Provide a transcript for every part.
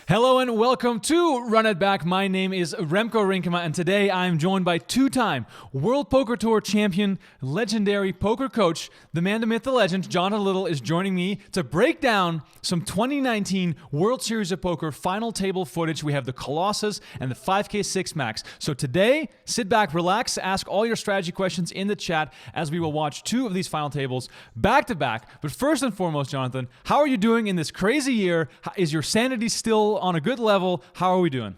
Hello and welcome to Run It Back. My name is Remco Rinkema, and today I'm joined by two-time World Poker Tour champion, legendary poker coach, the man, the myth, the legend, Jonathan Little is joining me to break down some 2019 World Series of Poker final table footage. We have the Colossus and the 5K 6 Max. So today, sit back, relax, ask all your strategy questions in the chat as we will watch two of these final tables back to back. But first and foremost, Jonathan, how are you doing in this crazy year? Is your sanity still on a good level? How are we doing?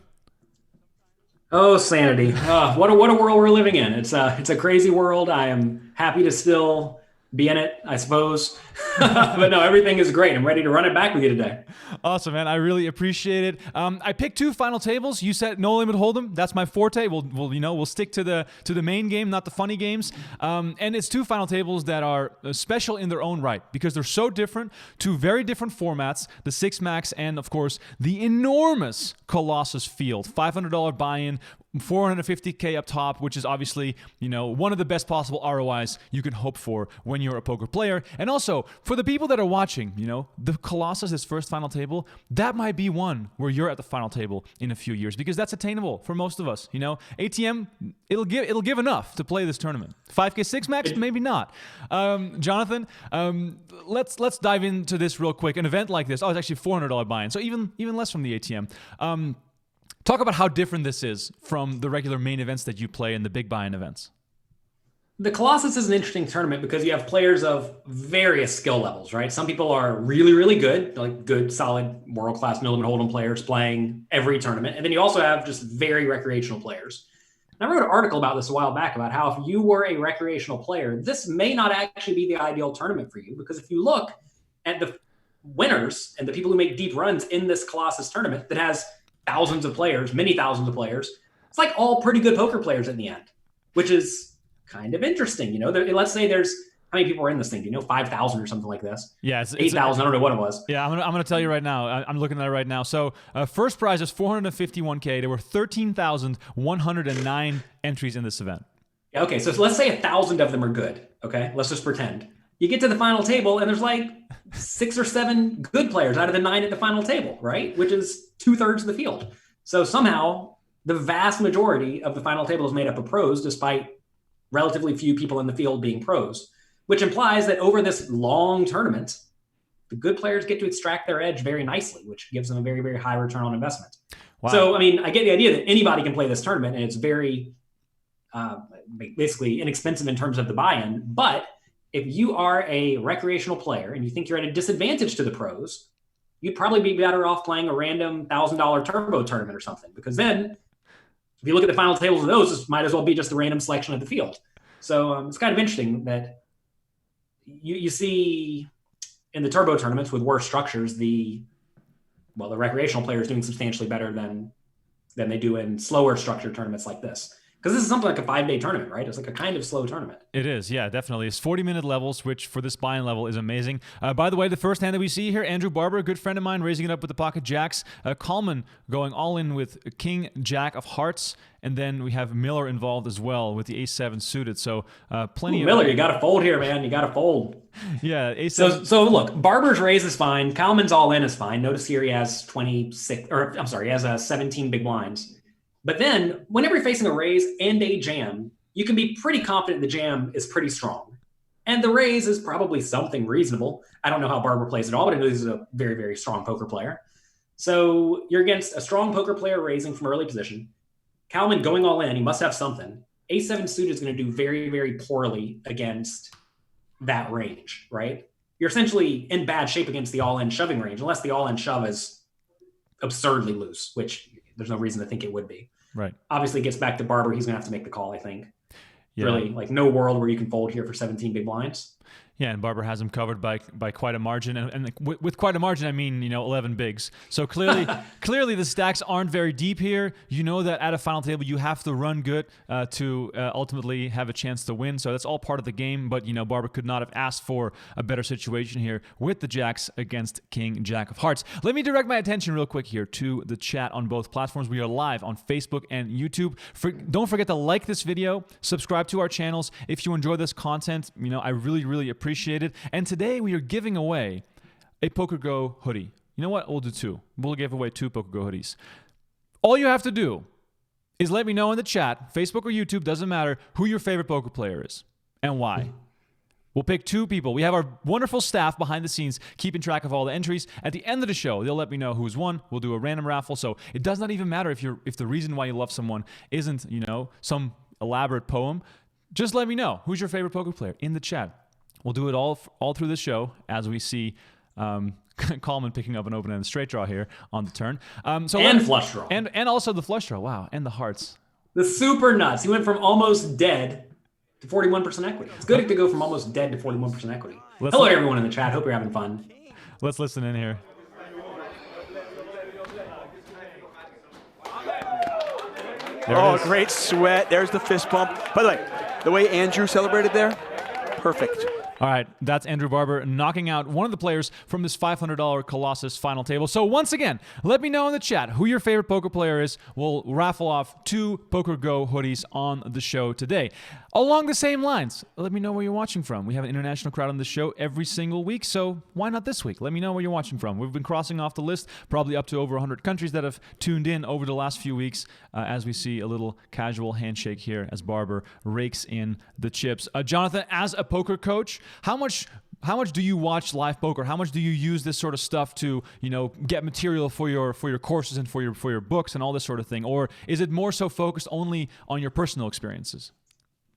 Oh, sanity. What a world we're living in. It's a crazy world. I am happy to still be in it, I suppose. But no, everything is great. I'm ready to run it back with you today. Awesome, man. I really appreciate it. I picked two final tables. You said no limit hold'em. That's my forte. We'll stick to the main game, not the funny games. And it's two final tables that are special in their own right because they're so different. Two very different formats: the 6 Max and, of course, the enormous Colossus field. $500 buy-in. 450K up top, which is obviously, one of the best possible ROIs you can hope for when you're a poker player. And also, for the people that are watching, the Colossus, this first final table, that might be one where you're at the final table in a few years because that's attainable for most of us. ATM, it'll give enough to play this tournament. 5K 6 Max, maybe not. Jonathan, let's dive into this real quick. An event like this, it's actually $400 buy-in, so even less from the ATM. Talk about how different this is from the regular main events that you play in the big buy-in events. The Colossus is an interesting tournament because you have players of various skill levels, right? Some people are really, really good, like good, solid, world-class no limit hold'em players playing every tournament. And then you also have just very recreational players. And I wrote an article about this a while back about how if you were a recreational player, this may not actually be the ideal tournament for you, because if you look at the winners and the people who make deep runs in this Colossus tournament that has thousands of players, many thousands of players, it's like all pretty good poker players in the end, which is kind of interesting. Let's say there's, how many people are in this thing? 5,000 or something like this? Yeah, it's 8,000. I don't know what it was. Yeah, I'm gonna tell you right now. I'm looking at it right now. So first prize is 451K. There were 13,109 entries in this event. Yeah, okay, so let's say 1,000 of them are good. Okay, let's just pretend. You get to the final table and there's like 6 or 7 good players out of the 9 at the final table, right? Which is 2/3 of the field. So somehow the vast majority of the final table is made up of pros, despite relatively few people in the field being pros, which implies that over this long tournament, the good players get to extract their edge very nicely, which gives them a very, very high return on investment. Wow. So, I get the idea that anybody can play this tournament, and it's very basically inexpensive in terms of the buy-in. But if you are a recreational player and you think you're at a disadvantage to the pros, you'd probably be better off playing a random $1,000 turbo tournament or something, because then if you look at the final tables of those, this might as well be just a random selection of the field. So it's kind of interesting that you see in the turbo tournaments with worse structures, the recreational players doing substantially better than they do in slower structured tournaments like this. Because this is something like a 5-day tournament, right? It's like a kind of slow tournament. It is, yeah, definitely. It's 40-minute levels, which for this buy-in level is amazing. By the way, the first hand that we see here, Andrew Barber, a good friend of mine, raising it up with the pocket jacks. Coleman going all in with King Jack of Hearts. And then we have Miller involved as well with the Ace-7 suited. So plenty of... Miller, you got to fold here, man. You got to fold. Yeah, Ace-7. So look, Barber's raise is fine. Kalman's all in is fine. Notice here he has 26, or I'm sorry, he has 17 big blinds. But then, whenever you're facing a raise and a jam, you can be pretty confident the jam is pretty strong. And the raise is probably something reasonable. I don't know how Barber plays at all, but I know he's a very, very strong poker player. So you're against a strong poker player raising from early position. Kalman going all in, he must have something. A7 suited is going to do very, very poorly against that range, right? You're essentially in bad shape against the all-in shoving range, unless the all-in shove is absurdly loose, which there's no reason to think it would be. Right. Obviously, it gets back to Barber. He's going to have to make the call, I think. Yeah. Really, like no world where you can fold here for 17 big blinds. Yeah, and Barber has him covered by quite a margin, and with quite a margin, I mean 11 bigs. So clearly the stacks aren't very deep here. You know that at a final table you have to run good to ultimately have a chance to win. So that's all part of the game. But Barber could not have asked for a better situation here with the jacks against King Jack of Hearts. Let me direct my attention real quick here to the chat on both platforms. We are live on Facebook and YouTube. Don't forget to like this video, subscribe to our channels if you enjoy this content. I really appreciate it. And today we are giving away a PokerGo hoodie. You know what? We'll do 2. We'll give away 2 PokerGo hoodies. All you have to do is let me know in the chat, Facebook or YouTube, doesn't matter, who your favorite poker player is and why. We'll pick 2 people. We have our wonderful staff behind the scenes keeping track of all the entries. At the end of the show, they'll let me know who's won. We'll do a random raffle. So it does not even matter if the reason why you love someone isn't, some elaborate poem. Just let me know who's your favorite poker player in the chat. We'll do it all through the show as we see Coleman picking up an open-ended straight draw here on the turn. And flush draw. And also the flush draw. Wow. And the hearts. The super nuts. He went from almost dead to 41% equity. It's good to go from almost dead to 41% equity. Hello, everyone in the chat. Hope you're having fun. Let's listen in here. Great sweat. There's the fist bump. By the way, the way Andrew celebrated there, perfect. All right, that's Andrew Barber knocking out one of the players from this $500 Colossus final table. So once again, let me know in the chat who your favorite poker player is. We'll raffle off 2 PokerGo hoodies on the show today. Along the same lines, let me know where you're watching from. We have an international crowd on the show every single week, so why not this week? Let me know where you're watching from. We've been crossing off the list, probably up to over 100 countries that have tuned in over the last few weeks as we see a little casual handshake here as Barber rakes in the chips. Jonathan, as a poker coach, how much do you watch live poker? How much do you use this sort of stuff to, get material for your courses and for your books and all this sort of thing? Or is it more so focused only on your personal experiences?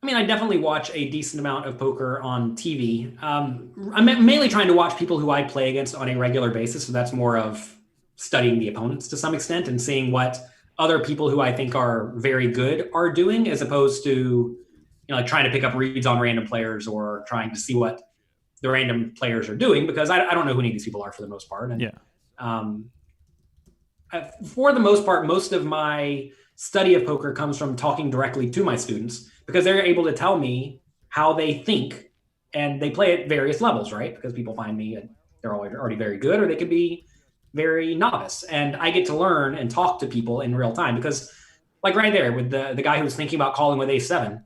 I mean, I definitely watch a decent amount of poker on TV. I'm mainly trying to watch people who I play against on a regular basis. So that's more of studying the opponents to some extent and seeing what other people who I think are very good are doing, as opposed to, like trying to pick up reads on random players or trying to see what the random players are doing, because I don't know who any of these people are for the most part. And for the most part, most of my study of poker comes from talking directly to my students, because they're able to tell me how they think, and they play at various levels, right? Because people find me and they're already very good, or they could be very novice. And I get to learn and talk to people in real time, because like right there with the guy who was thinking about calling with ace-7,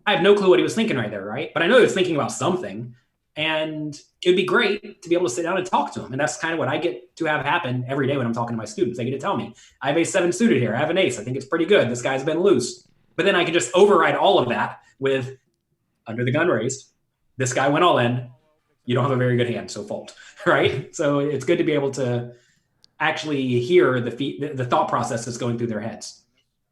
I have no clue what he was thinking right there, right? But I know he was thinking about something, and it would be great to be able to sit down and talk to him. And that's kind of what I get to have happen every day when I'm talking to my students. They get to tell me, I have ace-7 suited here. I have an ace. I think it's pretty good. This guy's been loose. But then I can just override all of that with under the gun raised. This guy went all in. You don't have a very good hand, so fold, right? So it's good to be able to actually hear the thought process that's going through their heads.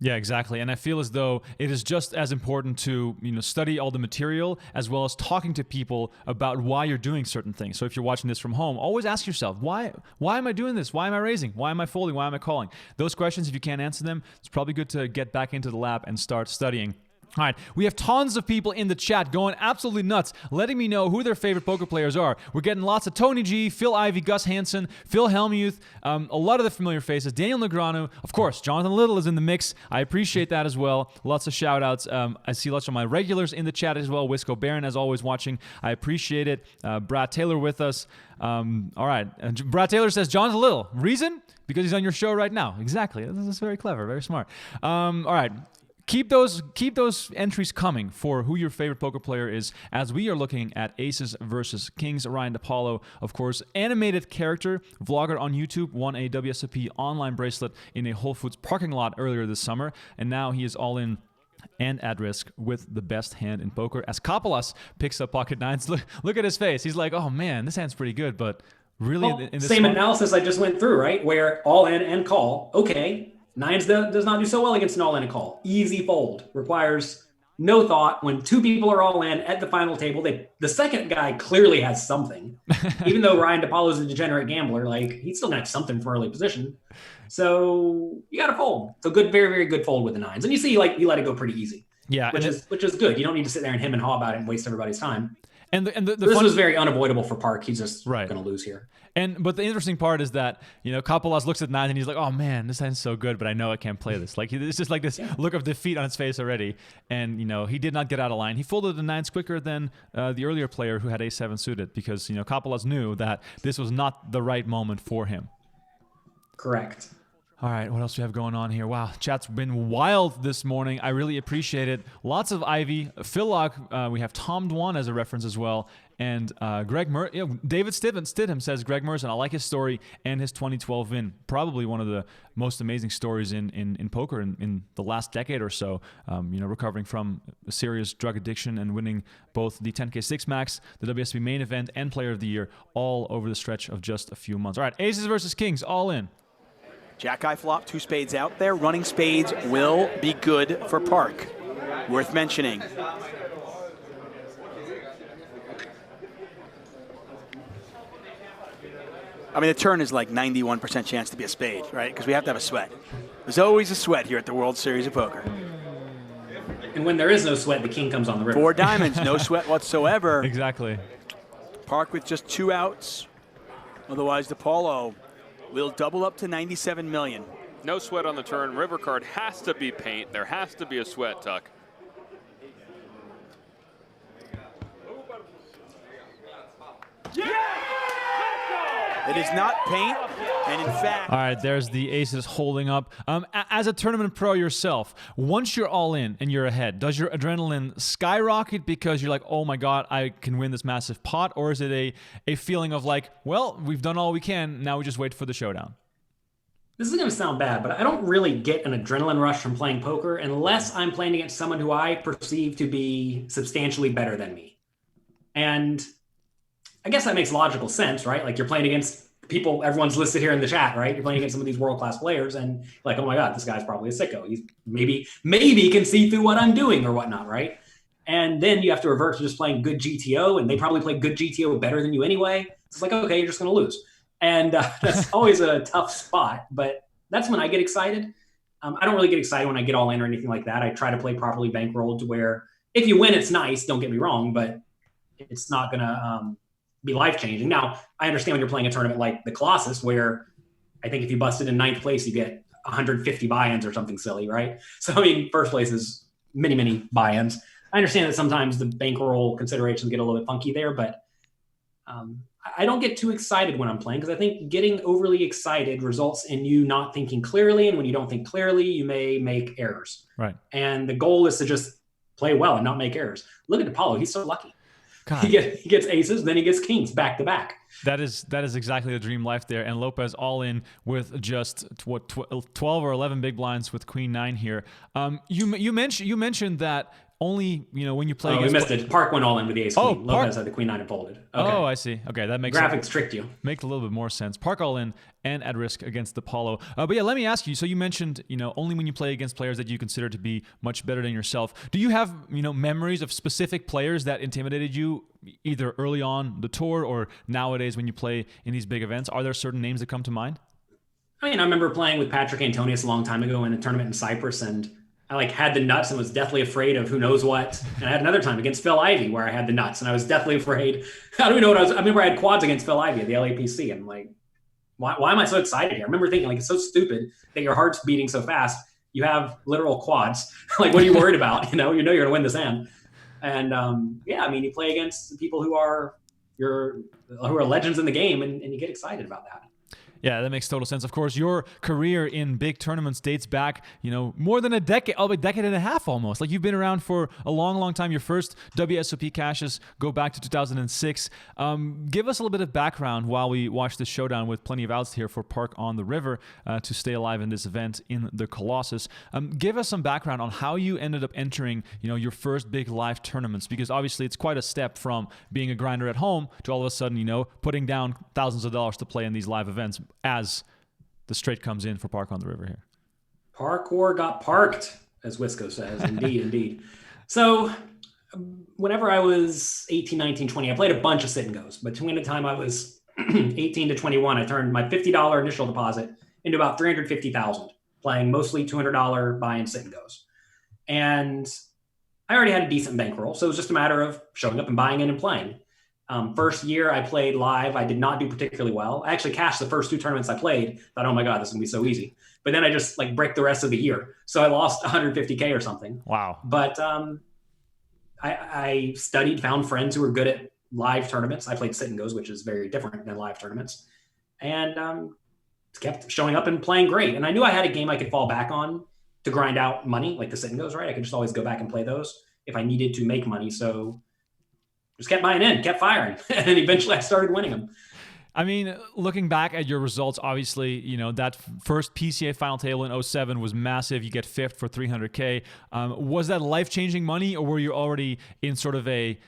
Yeah, exactly. And I feel as though it is just as important to, study all the material as well as talking to people about why you're doing certain things. So if you're watching this from home, always ask yourself, why am I doing this? Why am I raising? Why am I folding? Why am I calling? Those questions, if you can't answer them, it's probably good to get back into the lab and start studying. All right, we have tons of people in the chat going absolutely nuts, letting me know who their favorite poker players are. We're getting lots of Tony G, Phil Ivey, Gus Hansen, Phil Hellmuth, a lot of the familiar faces, Daniel Negreanu. Of course, Jonathan Little is in the mix. I appreciate that as well. Lots of shout-outs. I see lots of my regulars in the chat as well. Wisco Barron, as always, watching. I appreciate it. Brad Taylor with us. All right, Brad Taylor says, Jonathan Little. Reason? Because he's on your show right now. Exactly. This is very clever, very smart. All right. Keep those entries coming for who your favorite poker player is, as we are looking at aces versus kings. Ryan Depaulo, of course, animated character, vlogger on YouTube, won a WSOP online bracelet in a Whole Foods parking lot earlier this summer, and now he is all in and at risk with the best hand in poker. As Kapelas picks up pocket nines, look at his face. He's like, oh man, this hand's pretty good, but really in this same analysis I just went through, right? Where all in and call, okay. Nines does not do so well against an all-in and call. Easy fold. Requires no thought. When 2 people are all in at the final table, the second guy clearly has something. Even though Ryan Depaulo is a degenerate gambler, he's still going to have something from early position. So you got to fold. So good, very, very good fold with the nines. And you see, you let it go pretty easy. Yeah. Which is good. You don't need to sit there and hem and haw about it and waste everybody's time. And this was very unavoidable for Park. He's just right. going to lose here. But the interesting part is that, Kapelas looks at nines and he's like, oh man, this hand's so good, but I know I can't play this. It's just like this look of defeat on his face already. And, he did not get out of line. He folded the nines quicker than the earlier player who had ace-7 suited, because, Kapelas knew that this was not the right moment for him. Correct. All right, what else do we have going on here? Wow, chat's been wild this morning. I really appreciate it. Lots of Ivy. Phil Lock, we have Tom Dwan as a reference as well. And Greg David Stidham says Greg Merson, I like his story and his 2012 win. Probably one of the most amazing stories in poker in the last decade or so. Recovering from a serious drug addiction and winning both the 10K 6 Max, the WSB main event, and Player of the Year all over the stretch of just a few months. All right, aces versus kings, all in. Jack-eye flop, 2 spades out there. Running spades will be good for Park. Worth mentioning. I mean, the turn is like 91% chance to be a spade, right? Because we have to have a sweat. There's always a sweat here at the World Series of Poker. And when there is no sweat, the king comes on the river. 4 diamonds, no sweat whatsoever. Exactly. Park with just 2 outs. Otherwise, Depaulo will double up to 97 million. No sweat on the turn. River card has to be paint. There has to be a sweat, Tuck. It is not paint, and in fact... All right, there's the aces holding up. As a tournament pro yourself, once you're all in and you're ahead, does your adrenaline skyrocket because you're like, oh my God, I can win this massive pot? Or is it a feeling of like, well, we've done all we can, now we just wait for the showdown? This is going to sound bad, but I don't really get an adrenaline rush from playing poker unless I'm playing against someone who I perceive to be substantially better than me. And I guess that makes logical sense, right? Like you're playing against people, everyone's listed here in the chat, right? You're playing against some of these world-class players and like, oh my God, this guy's probably a sicko. He's maybe can see through what I'm doing or whatnot, right? And then you have to revert to just playing good GTO, and they probably play good GTO better than you anyway. It's like, okay, you're just going to lose. And that's always a tough spot, but that's when I get excited. I don't really get excited when I get all in or anything like that. I try to play properly bankrolled to where if you win, it's nice, don't get me wrong, but it's not going to be life-changing. Now, I understand when you're playing a tournament like the Colossus, where I think if you busted in 9th place, you get 150 buy-ins or something silly, right? So, I mean, first place is many, many buy-ins. I understand that sometimes the bankroll considerations get a little bit funky there, but I don't get too excited when I'm playing because I think getting overly excited results in you not thinking clearly, and when you don't think clearly, you may make errors. Right. And the goal is to just play well and not make errors. Look at Depaulo. He's so lucky. God. He gets aces, then he gets kings back to back. That is exactly the dream life there. And Lopez all in with just 12 or 11 big blinds with Queen 9 here. You mentioned that only when you play. Oh, we missed it. Park went all in with the ace queen. Lopez had the Queen 9 and folded. Okay. Oh, I see. Okay, that makes graphics tricked you. Make a little bit more sense. Park all in and at risk against Depaulo. But yeah, let me ask you. So you mentioned only when you play against players that you consider to be much better than yourself. Do you have memories of specific players that intimidated you either early on the tour or nowadays when you play in these big events? Are there certain names that come to mind? I mean, I remember playing with Patrick Antonius a long time ago in a tournament in Cyprus, and I had the nuts and was deathly afraid of who knows what. And I had another time against Phil Ivey where I had the nuts and I was deathly afraid. I don't even know what I remember I had quads against Phil Ivey at the LAPC. And I'm like, why am I so excited here? I remember thinking it's so stupid that your heart's beating so fast. You have literal quads. Like, what are you worried about? You're going to win this hand. And you play against people who are legends in the game and you get excited about that. Yeah, that makes total sense. Of course, your career in big tournaments dates back, more than a decade and a half almost. Like you've been around for a long, long time. Your first WSOP caches go back to 2006. Give us a little bit of background while we watch this showdown with plenty of outs here for Park on the River to stay alive in this event in the Colossus. Give us some background on how you ended up entering, your first big live tournaments, because obviously it's quite a step from being a grinder at home to all of a sudden, putting down thousands of dollars to play in these live events as the straight comes in for Park on the River here. Parkour got parked, as Wisco says. Indeed, indeed. So whenever I was 18, 19, 20, I played a bunch of sit and goes. Between the time I was 18 to 21, I turned my $50 initial deposit into about $350,000, playing mostly $200 buy and sit and goes. And I already had a decent bankroll, so it was just a matter of showing up and buying in and playing. First year I played live, I did not do particularly well. I actually cashed the first 2 tournaments I played. Thought, oh my God, this is gonna be so easy. But then I just break the rest of the year. So I lost 150K or something. Wow. But I studied, found friends who were good at live tournaments. I played sit and goes, which is very different than live tournaments. And kept showing up and playing great. And I knew I had a game I could fall back on to grind out money, like the sit and goes, right? I could just always go back and play those if I needed to make money. So just kept buying in, kept firing. And then eventually I started winning them. I mean, looking back at your results, obviously, that first PCA final table in 07 was massive. You get fifth for 300K. Was that life-changing money, or were you already in sort of a,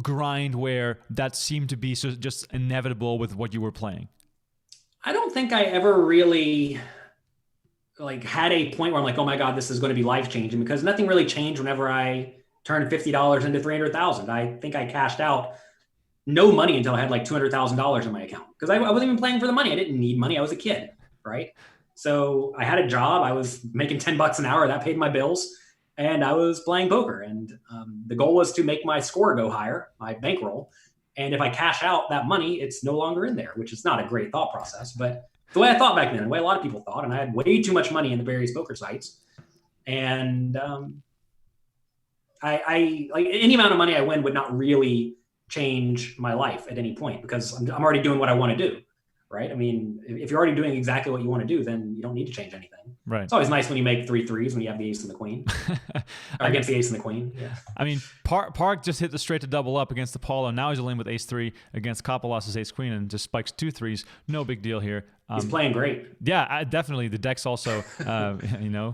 grind where that seemed to be just inevitable with what you were playing? I don't think I ever really had a point where I'm like, oh my God, this is going to be life-changing, because nothing really changed whenever I turned $50 into 300,000. I think I cashed out no money until I had like $200,000 in my account, because I wasn't even playing for the money. I didn't need money. I was a kid, right? So I had a job. I was making $10 an hour. That paid my bills, and I was playing poker. And the goal was to make my score go higher, my bankroll. And if I cash out that money, it's no longer in there, which is not a great thought process. But the way I thought back then, the way a lot of people thought, and I had way too much money in the various poker sites. And I like any amount of money I win would not really change my life at any point, because I'm already doing what I want to do, right? I mean, if you're already doing exactly what you want to do, then you don't need to change anything. Right. It's always nice when you make 3 threes when you have the ace and the queen, or against the ace and the queen. Yeah. I mean, Park just hit the straight to double up against Depaulo. Now he's a lane with ace 3 against Colossus ace queen and just spikes 2 threes. No big deal here. He's playing great. Yeah, definitely. The deck's also,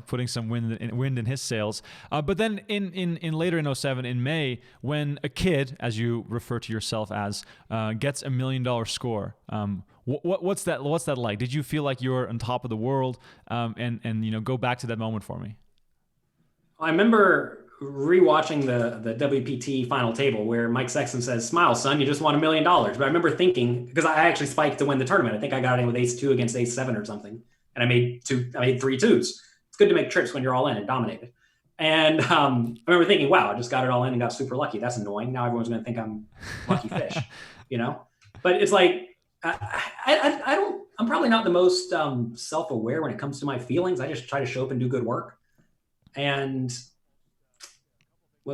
putting some wind in his sails. But then in later in 07, in May, when a kid, as you refer to yourself as, gets $1 million score, what's that like? Did you feel like you were on top of the world? And go back to that moment for me. I remember rewatching the WPT final table where Mike Sexton says, "Smile, son, you just won $1 million." But I remember thinking, because I actually spiked to win the tournament. I think I got in with ace 2 against ace 7 or something, and I made 3 twos. It's good to make trips when you're all in and dominated. And I remember thinking, wow, I just got it all in and got super lucky. That's annoying. Now everyone's going to think I'm lucky fish, But it's like, I'm probably not the most self-aware when it comes to my feelings. I just try to show up and do good work. And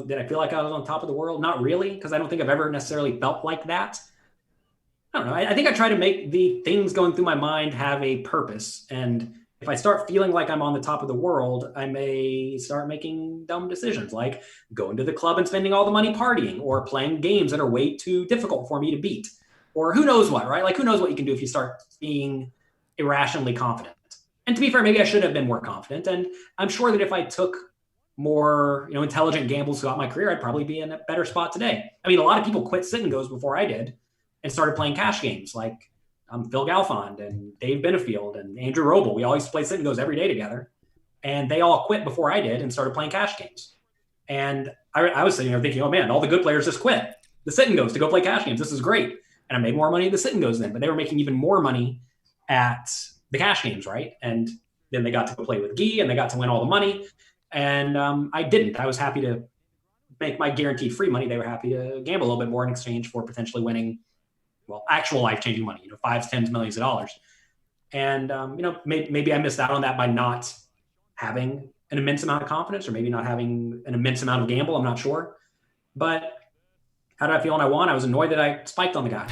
did I feel like I was on top of the world? Not really, because I don't think I've ever necessarily felt like that. I don't know. I think I try to make the things going through my mind have a purpose. And if I start feeling like I'm on the top of the world, I may start making dumb decisions, like going to the club and spending all the money partying, or playing games that are way too difficult for me to beat, or who knows what, right? Like, who knows what you can do if you start being irrationally confident. And to be fair, maybe I should have been more confident. And I'm sure that if I took more, intelligent gambles throughout my career, I'd probably be in a better spot today. I mean, a lot of people quit sit and goes before I did and started playing cash games, like Phil Galfond and Dave Benefield and Andrew Roble. We all used to play sit and goes every day together, and they all quit before I did and started playing cash games. And I was sitting there thinking, oh man, all the good players just quit the sit and goes to go play cash games. This is great. And I made more money at the sit and goes then, but they were making even more money at the cash games, right? And then they got to go play with Guy and they got to win all the money. And I didn't. I was happy to make my guaranteed free money. They were happy to gamble a little bit more in exchange for potentially winning, actual life-changing money, 5s, 10s, millions of dollars. And, maybe I missed out on that by not having an immense amount of confidence, or maybe not having an immense amount of gamble. I'm not sure. But how did I feel when I won? I was annoyed that I spiked on the guy.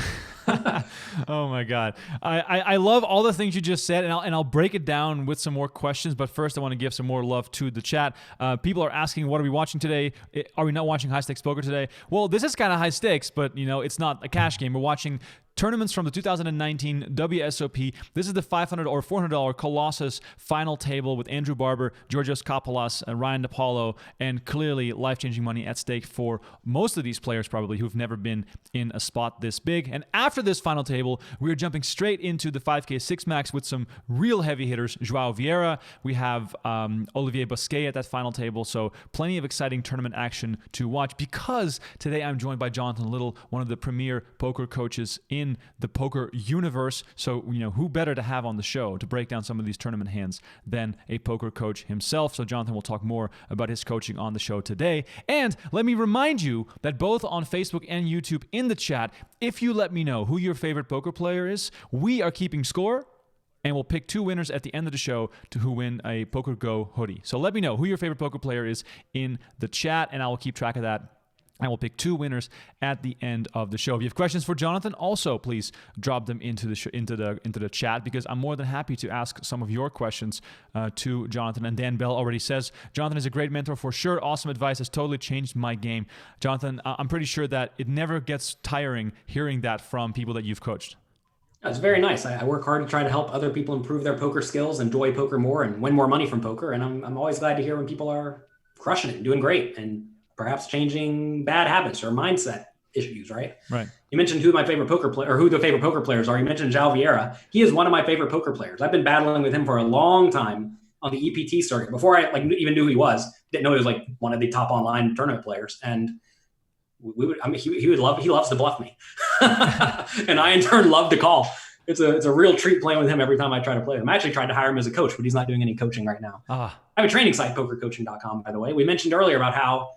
Oh my God. I love all the things you just said, and I'll break it down with some more questions. But first, I want to give some more love to the chat. People are asking, what are we watching today? Are we not watching high stakes poker today? Well, this is kind of high stakes, but it's not a cash game. We're watching tournaments from the 2019 WSOP. This is the $500 or $400 Colossus final table with Andrew Barber, Georgios Kapoulas, and Ryan Depaulo, and clearly life-changing money at stake for most of these players probably who've never been in a spot this big. And after this final table, we're jumping straight into the 5K 6 max with some real heavy hitters. Joao Vieira, we have Olivier Busquet at that final table, so plenty of exciting tournament action to watch, because today I'm joined by Jonathan Little, one of the premier poker coaches in the poker universe. So, who better to have on the show to break down some of these tournament hands than a poker coach himself? So Jonathan will talk more about his coaching on the show today. And let me remind you that both on Facebook and YouTube in the chat, if you let me know who your favorite poker player is, we are keeping score, and we'll pick 2 winners at the end of the show to who win a PokerGo hoodie. So let me know who your favorite poker player is in the chat, and I will keep track of that I will pick 2 winners at the end of the show. If you have questions for Jonathan, also please drop them into the chat, because I'm more than happy to ask some of your questions to Jonathan. And Dan Bell already says, Jonathan is a great mentor for sure. Awesome advice, has totally changed my game. Jonathan, I'm pretty sure that it never gets tiring hearing that from people that you've coached. It's very nice. I work hard to try to help other people improve their poker skills, enjoy poker more, and win more money from poker. And I'm always glad to hear when people are crushing it and doing great and perhaps changing bad habits or mindset issues, right? Right. You mentioned who my favorite poker player, or who the favorite poker players are. You mentioned Joao Vieira. He is one of my favorite poker players. I've been battling with him for a long time on the EPT circuit. Before I even knew who he was, didn't know he was like one of the top online tournament players. And he loves to bluff me. And I in turn love to call. It's a real treat playing with him every time I try to play with him. I actually tried to hire him as a coach, but he's not doing any coaching right now. I have a training site, PokerCoaching.com, by the way. We mentioned earlier about how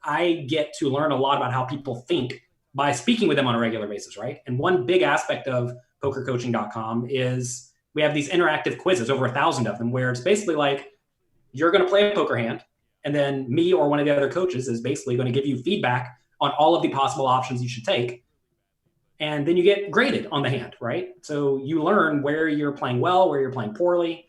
I get to learn a lot about how people think by speaking with them on a regular basis, right? And one big aspect of PokerCoaching.com is we have these interactive quizzes, over 1,000 of them, where it's basically like you're going to play a poker hand, and then me or one of the other coaches is basically going to give you feedback on all of the possible options you should take. And then you get graded on the hand, right? So you learn where you're playing well, where you're playing poorly.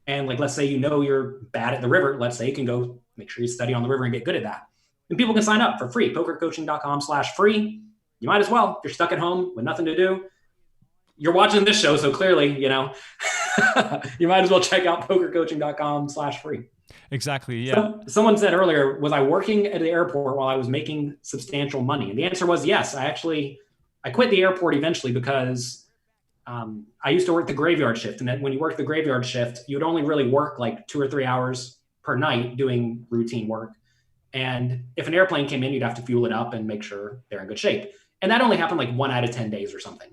And like, let's say you're bad at the river. Let's say you can go make sure you study on the river and get good at that. And people can sign up for free, PokerCoaching.com/free. You might as well. If you're stuck at home with nothing to do, you're watching this show, so clearly, you might as well check out PokerCoaching.com/free. Exactly, yeah. So, someone said earlier, was I working at the airport while I was making substantial money? And the answer was yes. I quit the airport eventually because I used to work the graveyard shift. And then when you work the graveyard shift, you would only really work like 2 or 3 hours per night doing routine work. And if an airplane came in, you'd have to fuel it up and make sure they're in good shape. And that only happened like 1 out of 10 days or something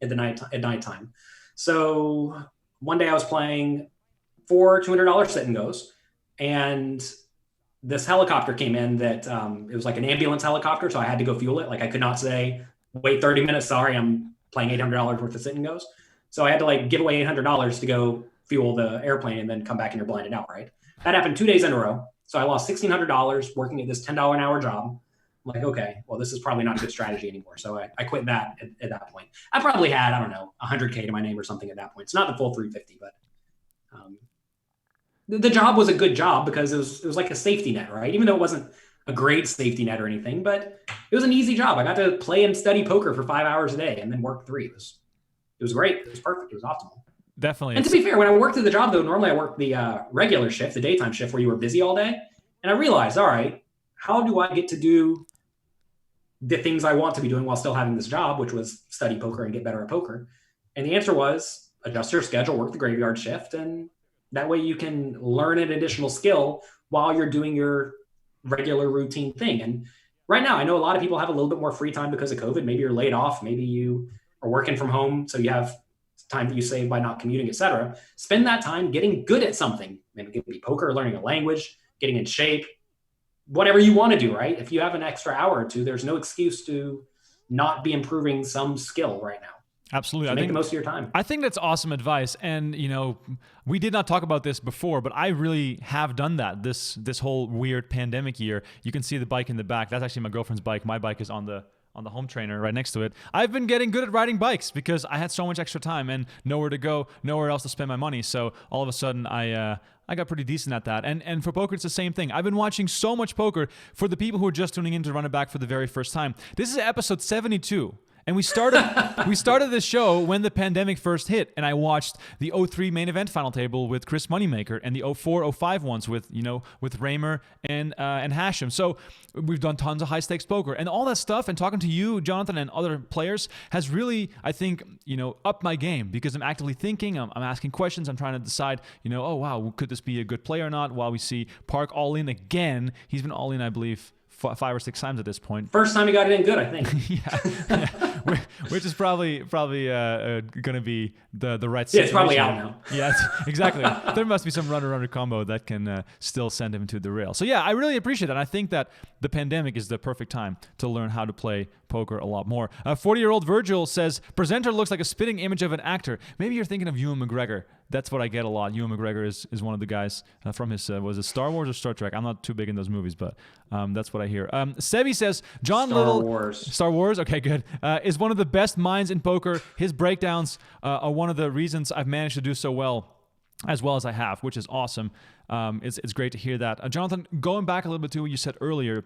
at nighttime. So one day I was playing 4 $200 sit and goes, and this helicopter came in that it was like an ambulance helicopter. So I had to go fuel it. Like I could not say, wait 30 minutes. Sorry, I'm playing $800 worth of sit and goes. So I had to like give away $800 to go fuel the airplane and then come back and you're blinded out, right? That happened 2 days in a row. So I lost $1,600 working at this $10 an hour job. I'm like, okay, well, this is probably not a good strategy anymore. So I quit that at that point. I probably had, I don't know, 100K to my name or something at that point. It's not the full 350, but the job was a good job because it was like a safety net, right? Even though it wasn't a great safety net or anything, but it was an easy job. I got to play and study poker for 5 hours a day and then work 3. It was great. It was perfect. It was optimal. Definitely. And to be fair, when I worked at the job, though, normally I worked the regular shift, the daytime shift where you were busy all day. And I realized, all right, how do I get to do the things I want to be doing while still having this job, which was study poker and get better at poker? And the answer was adjust your schedule, work the graveyard shift. And that way you can learn an additional skill while you're doing your regular routine thing. And right now, I know a lot of people have a little bit more free time because of COVID. Maybe you're laid off. Maybe you are working from home. So you have time that you save by not commuting, etc. Spend that time getting good at something. Maybe it could be poker, learning a language, getting in shape, whatever you want to do, right? If you have an extra hour or two, there's no excuse to not be improving some skill right now. Absolutely. So make the most of your time. I think that's awesome advice. And, we did not talk about this before, but I really have done that this whole weird pandemic year. You can see the bike in the back. That's actually my girlfriend's bike. My bike is on the home trainer right next to it. I've been getting good at riding bikes because I had so much extra time and nowhere to go, nowhere else to spend my money. So all of a sudden I got pretty decent at that. And for poker, it's the same thing. I've been watching so much poker. For the people who are just tuning in to Run It Back for the very first time, this is episode 72. And we started this show when the pandemic first hit, and I watched the 03 main event final table with Chris Moneymaker and the 04-05 ones with Raymer and Hashem. So we've done tons of high stakes poker and all that stuff. And talking to you, Jonathan, and other players has really, I think, upped my game because I'm actively thinking, I'm asking questions, I'm trying to decide, oh wow, could this be a good play or not? While we see Park all in again, he's been all in, I believe, 5 or 6 times at this point. First time he got it in good, I think. yeah. Which is probably going to be the right situation. Yeah, it's probably out now. Yeah, exactly. There must be some runner combo that can still send him to the rail. So yeah, I really appreciate that. I think that the pandemic is the perfect time to learn how to play poker a lot more. 40-year-old Virgil says, presenter looks like a spitting image of an actor. Maybe you're thinking of Ewan McGregor. That's what I get a lot. Ewan McGregor is one of the guys from his, was it Star Wars or Star Trek? I'm not too big in those movies, but that's what I hear. Sebi says, John Little. Star Wars? Okay, good. Is one of the best minds in poker. His breakdowns are one of the reasons I've managed to do so well as I have, which is awesome. It's great to hear that. Jonathan, going back a little bit to what you said earlier,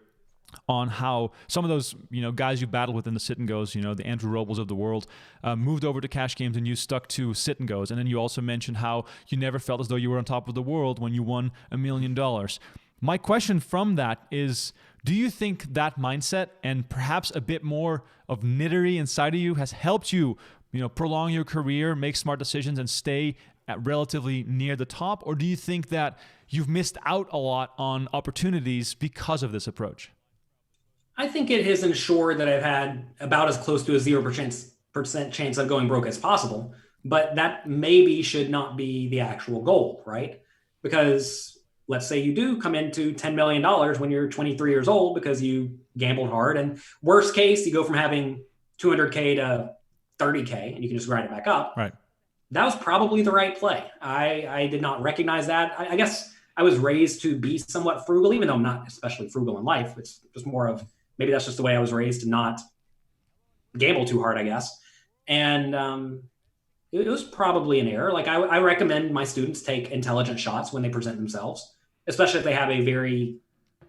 on how some of those, guys you battled with in the sit and goes, the Andrew Robles of the world, moved over to cash games and you stuck to sit and goes. And then you also mentioned how you never felt as though you were on top of the world when you won $1 million. My question from that is, do you think that mindset and perhaps a bit more of nittery inside of you has helped you, prolong your career, make smart decisions, and stay at relatively near the top? Or do you think that you've missed out a lot on opportunities because of this approach? I think it has ensured that I've had about as close to a 0% chance of going broke as possible, but that maybe should not be the actual goal, right? Because let's say you do come into $10 million when you're 23 years old because you gambled hard, and worst case, you go from having 200K to 30K and you can just grind it back up. Right. That was probably the right play. I did not recognize that. I guess I was raised to be somewhat frugal, even though I'm not especially frugal in life. It's just more of, maybe that's just the way I was raised to not gamble too hard, I guess. And it was probably an error. Like I recommend my students take intelligent shots when they present themselves, especially if they have a very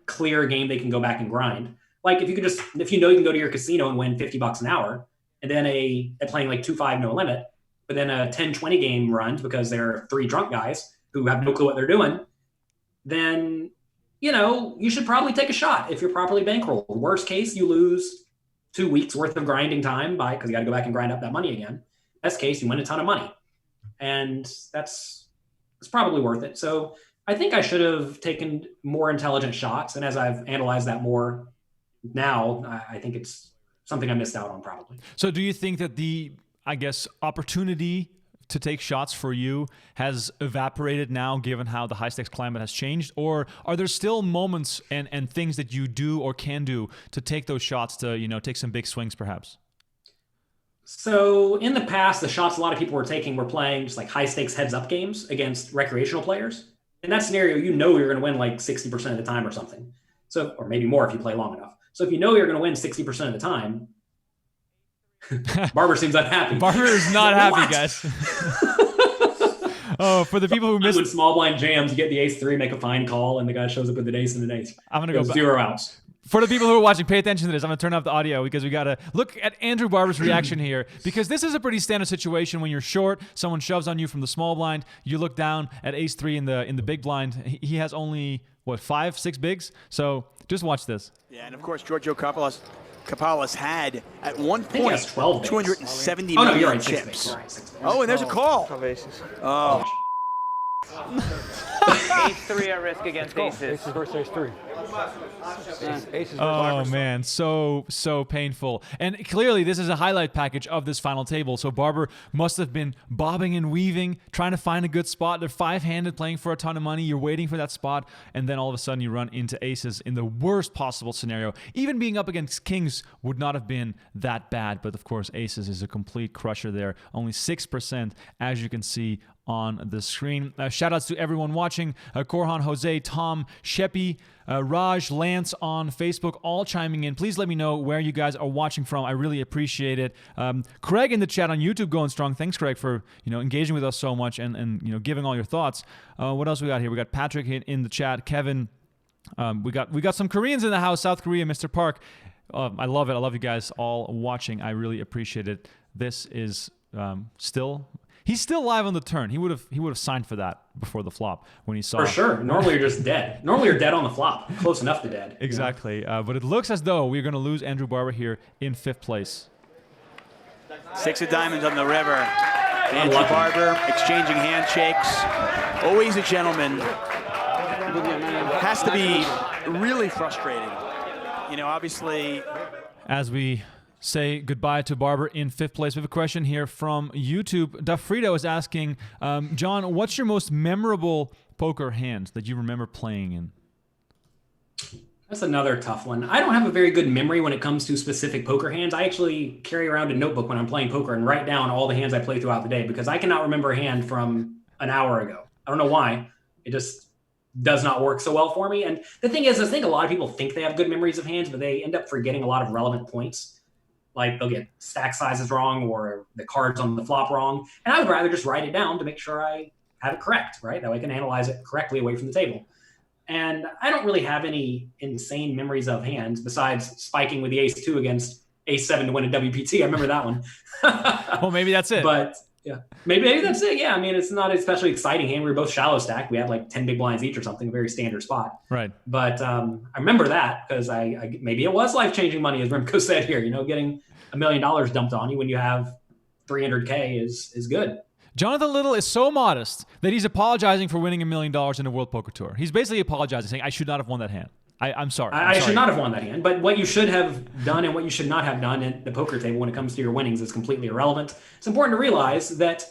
clear game they can go back and grind. Like if you can go to your casino and win $50 an hour, and then playing like 2-5 no limit, but then a 10-20 game runs because there are 3 drunk guys who have no clue what they're doing, then you should probably take a shot if you're properly bankrolled. Worst case, you lose 2 weeks worth of grinding time because you got to go back and grind up that money again. Best case, you win a ton of money. And it's probably worth it. So I think I should have taken more intelligent shots. And as I've analyzed that more now, I think it's something I missed out on probably. So do you think that the, opportunity to take shots for you has evaporated now, given how the high stakes climate has changed? Or are there still moments and things that you do or can do to take those shots to, take some big swings perhaps? So in the past, the shots a lot of people were taking were playing just like high stakes heads up games against recreational players. In that scenario, you're going to win like 60% of the time or something. So, or maybe more if you play long enough. So if you're going to win 60% of the time, Barber seems unhappy. Barber is not happy, guys. Oh, for the people who missed, when small blind jams, you get the ace-3, make a fine call, and the guy shows up with an ace and an ace. I'm gonna go 0 outs. For the people who are watching, pay attention to this. I'm going to turn off the audio because we got to look at Andrew Barber's reaction here, because this is a pretty standard situation when you're short, someone shoves on you from the small blind, you look down at ace-3 in the big blind. He has only, 5, 6 bigs? So just watch this. Yeah, and of course, Giorgio Capalas had at one point 270 million million you're right, chips. Right, oh, and there's a call. Oh. Ace-3 at risk against aces. Aces versus ace-3. Aces Oh man, so painful. And clearly this is a highlight package of this final table. So Barber must have been bobbing and weaving, trying to find a good spot. They're 5-handed, playing for a ton of money. You're waiting for that spot, and then all of a sudden you run into aces in the worst possible scenario. Even being up against kings would not have been that bad, but of course aces is a complete crusher there. Only 6%, as you can see on the screen. Shout outs to everyone watching. Korhan, Jose, Tom, Sheppy, Raj, Lance on Facebook, all chiming in. Please let me know where you guys are watching from. I really appreciate it. Craig in the chat on YouTube going strong. Thanks, Craig, for engaging with us so much and giving all your thoughts. What else we got here? We got Patrick in the chat. Kevin. We got some Koreans in the house. South Korea, Mr. Park. I love it. I love you guys all watching. I really appreciate it. This is He's still live on the turn. He would have signed for that before the flop when he saw. For sure. Normally you're just dead. Normally you're dead on the flop. Close enough to dead. Exactly. But it looks as though we're going to lose Andrew Barber here in 5th place. 6 of diamonds on the river. Andrew Barber exchanging handshakes. Always a gentleman. Has to be really frustrating. Obviously. As we say goodbye to Barber in 5th place. We have a question here from YouTube. Dafrido is asking, John, what's your most memorable poker hand that you remember playing in? That's another tough one. I don't have a very good memory when it comes to specific poker hands. I actually carry around a notebook when I'm playing poker and write down all the hands I play throughout the day, because I cannot remember a hand from an hour ago. I don't know why. It just does not work so well for me. And the thing is, I think a lot of people think they have good memories of hands, but they end up forgetting a lot of relevant points. Like they'll get stack sizes wrong or the cards on the flop wrong. And I would rather just write it down to make sure I have it correct, right? That way I can analyze it correctly away from the table. And I don't really have any insane memories of hands besides spiking with the ace-2 against ace-7 to win a WPT. I remember that one. Well, maybe that's it. But yeah, maybe that's it. Yeah, I mean, it's not an especially exciting hand. We were both shallow stacked. We had like 10 big blinds each or something, a very standard spot. Right. But I remember that because I maybe it was life-changing money, as Remco said here. Getting $1 million dumped on you when you have 300K is good. Jonathan Little is so modest that he's apologizing for winning $1 million in the World Poker Tour. He's basically apologizing, saying, I should not have won that hand. I'm sorry. I should not have won that hand. But what you should have done and what you should not have done at the poker table when it comes to your winnings is completely irrelevant. It's important to realize that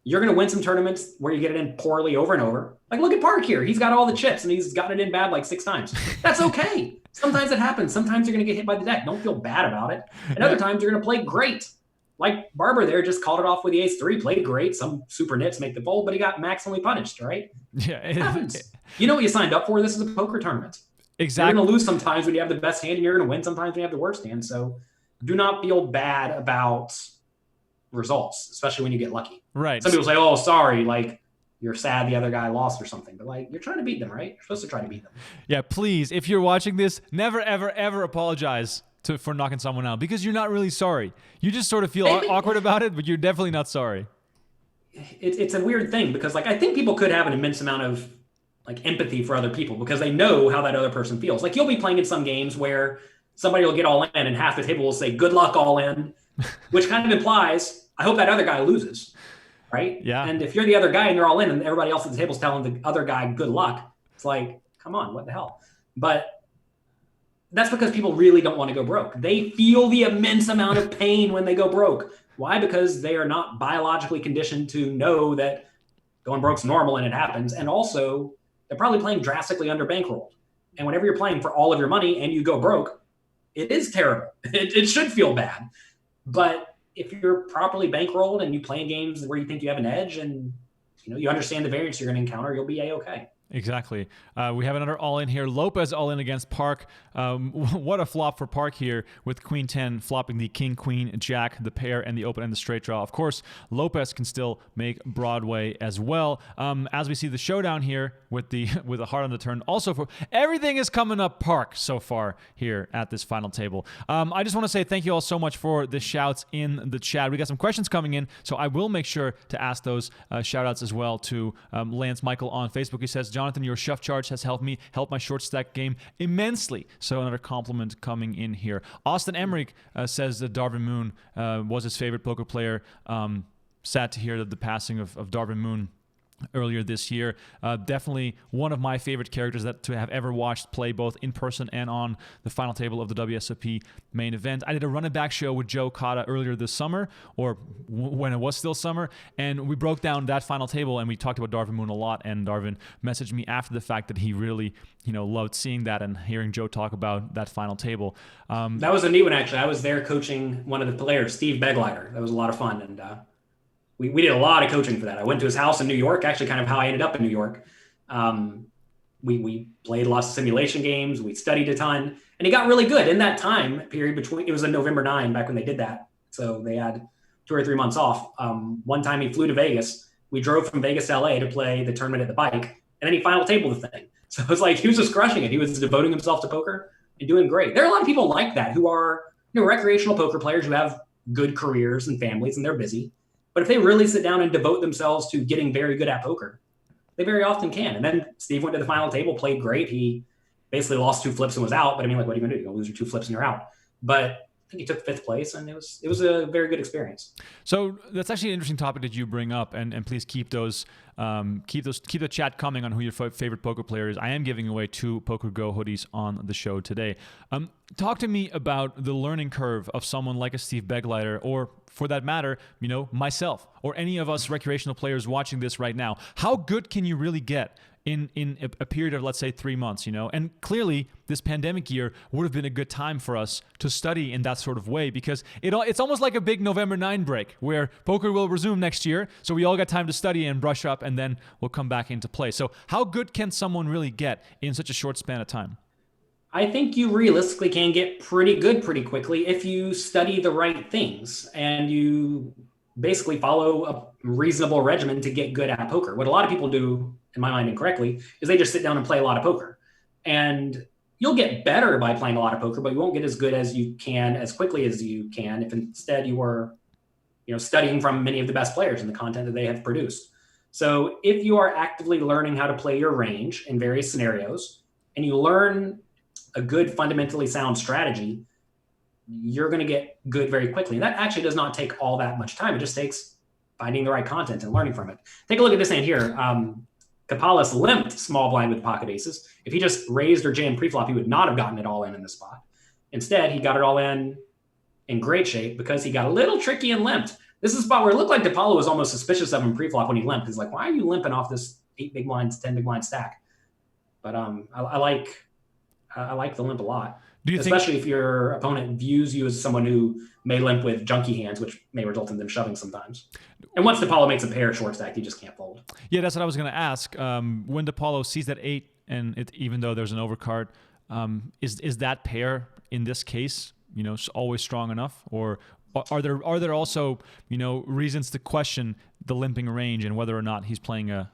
you're going to win some tournaments where you get it in poorly over and over. Like, look at Park here. He's got all the chips, and he's gotten it in bad like 6 times. That's okay. Sometimes it happens. Sometimes you're going to get hit by the deck. Don't feel bad about it. And other times you're going to play great. Like Barber there just called it off with the ace-3, played great. Some super nits make the fold, but he got maximally punished, right? Yeah, it happens. You know what you signed up for? This is a poker tournament. Exactly. You're going to lose sometimes when you have the best hand, and you're going to win sometimes when you have the worst hand. So do not feel bad about results, especially when you get lucky. Right. Some people say, oh, sorry, like you're sad the other guy lost or something. But like, you're trying to beat them, right? You're supposed to try to beat them. Yeah, please, if you're watching this, never, ever, ever apologize for knocking someone out because you're not really sorry. You just sort of feel awkward about it, but you're definitely not sorry. It's a weird thing because like I think people could have an immense amount of like empathy for other people because they know how that other person feels. Like you'll be playing in some games where somebody will get all in and half the table will say, good luck all in, which kind of implies, I hope that other guy loses, right? Yeah. And if you're the other guy and they're all in and everybody else at the table's telling the other guy good luck, it's like, come on, what the hell? But that's because people really don't want to go broke. They feel the immense amount of pain when they go broke. Why? Because they are not biologically conditioned to know that going broke's normal and it happens. And also, they're probably playing drastically under bankrolled. And whenever you're playing for all of your money and you go broke, it is terrible. It should feel bad. But if you're properly bankrolled and you play in games where you think you have an edge and you understand the variance you're going to encounter, you'll be A-okay. Exactly. We have another all-in here. Lopez all-in against Park. What a flop for Park here with Queen 10 flopping the King, Queen, Jack, the pair, and the open and the straight draw. Of course, Lopez can still make Broadway as well. As we see the showdown here with a heart on the turn. Also, for everything is coming up Park so far here at this final table. I just want to say thank you all so much for the shouts in the chat. We got some questions coming in, so I will make sure to ask those shout-outs as well to Lance Michael on Facebook. He says, Jonathan, your shove charge has helped my short stack game immensely. So another compliment coming in here. Austin Emmerich says that Darvin Moon was his favorite poker player. Sad to hear that the passing of Darvin Moon earlier this year. Definitely one of my favorite characters to have ever watched play both in person and on the final table of the WSOP main event. I did a run it back show with Joe Cada earlier this summer, or when it was still summer, and we broke down that final table and we talked about Darvin Moon a lot, and Darvin messaged me after the fact that he really loved seeing that and hearing Joe talk about that final table. That was a neat one, actually. I was there coaching one of the players, Steve Begleiter. That was a lot of fun, and we did a lot of coaching for that. I went to his house in New York, actually kind of how I ended up in New York. We played lots of simulation games. We studied a ton, and he got really good in that time period between. It was in November 9 back when they did that. So they had 2 or 3 months off. One time he flew to Vegas. We drove from Vegas to LA to play the tournament at the Bike, and then he final tabled the thing. So it was like he was just crushing it. He was devoting himself to poker and doing great. There are a lot of people like that who are recreational poker players who have good careers and families, and they're busy. But if they really sit down and devote themselves to getting very good at poker, they very often can. And then Steve went to the final table, played great. He basically lost 2 flips and was out. But I mean, like, what are you going to do? You're going to lose your 2 flips and you're out. But I think he took 5th place, and it was a very good experience. So that's actually an interesting topic that you bring up, and please keep the chat coming on who your favorite poker player is. I am giving away 2 PokerGo hoodies on the show today. Talk to me about the learning curve of someone like a Steve Begleiter, or for that matter, myself or any of us recreational players watching this right now. How good can you really get in a period of, let's say, 3 months, and clearly this pandemic year would have been a good time for us to study in that sort of way, because it's almost like a big November 9 break where poker will resume next year. So we all got time to study and brush up, and then we'll come back into play. So how good can someone really get in such a short span of time? I think you realistically can get pretty good pretty quickly if you study the right things and you basically follow a reasonable regimen to get good at poker. What a lot of people do, in my mind incorrectly, is they just sit down and play a lot of poker. And you'll get better by playing a lot of poker, but you won't get as good as you can as quickly as you can if instead you were, studying from many of the best players and the content that they have produced. So if you are actively learning how to play your range in various scenarios and you learn a good fundamentally sound strategy, you're going to get good very quickly. And that actually does not take all that much time. It just takes finding the right content and learning from it. Take a look at this hand here. Colossus limped small blind with pocket aces. If he just raised or jammed preflop, he would not have gotten it all in the spot. Instead, he got it all in great shape because he got a little tricky and limped. This is a spot where it looked like Depaulo was almost suspicious of him preflop when he limped. He's like, why are you limping off this 8 big blinds, 10 big blind stack? But I like the limp a lot. Especially if your opponent views you as someone who may limp with junky hands, which may result in them shoving sometimes. And once Depaulo makes a pair short stack, you just can't fold. Yeah, that's what I was going to ask. When Depaulo sees that 8, and even though there's an overcard, is that pair in this case, always strong enough, or are there also reasons to question the limping range and whether or not he's playing a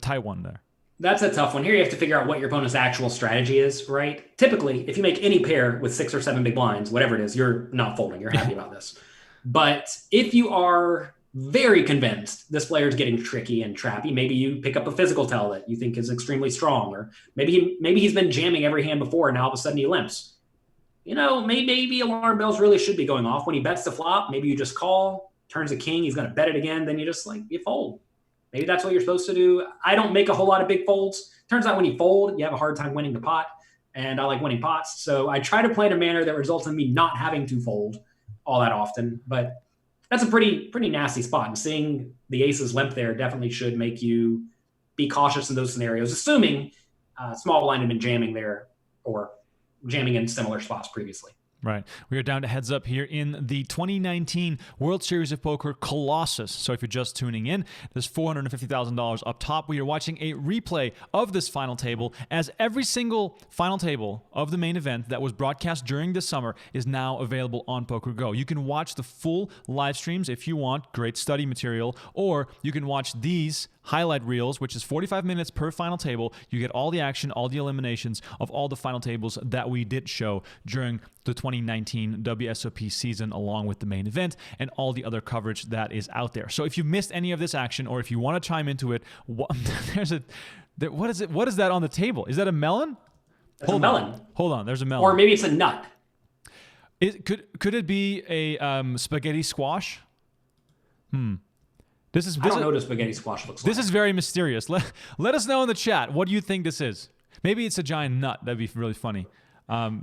tight one there? That's a tough one. Here you have to figure out what your opponent's actual strategy is, right? Typically, if you make any pair with 6 or 7 big blinds, whatever it is, you're not folding. You're happy about this. But if you are very convinced this player is getting tricky and trappy, maybe you pick up a physical tell that you think is extremely strong, or maybe he's been jamming every hand before and now all of a sudden he limps. Maybe alarm bells really should be going off. When he bets the flop, maybe you just call, turns a king, he's going to bet it again, then you just you fold. Maybe that's what you're supposed to do. I don't make a whole lot of big folds. Turns out when you fold, you have a hard time winning the pot, and I like winning pots. So I try to play in a manner that results in me not having to fold all that often. But that's a pretty nasty spot. And seeing the aces limp there definitely should make you be cautious in those scenarios, assuming small blind had been jamming there or jamming in similar spots previously. Right. We are down to heads up here in the 2019 World Series of Poker Colossus. So if you're just tuning in, there's $450,000 up top. We are watching a replay of this final table, as every single final table of the main event that was broadcast during this summer is now available on PokerGo. You can watch the full live streams if you want, great study material, or you can watch these highlight reels, which is 45 minutes per final table. You get all the action, all the eliminations of all the final tables that we did show during the 2019 WSOP season, along with the main event and all the other coverage that is out there. So if you missed any of this action, or if you want to chime into it, what is it? What is that on the table? Is that a melon? That's a melon. Hold on. There's a melon. Or maybe it's a nut. Could it be a spaghetti squash? I don't know what a spaghetti squash looks like. This is very mysterious. Let us know in the chat. What do you think this is? Maybe it's a giant nut. That'd be really funny.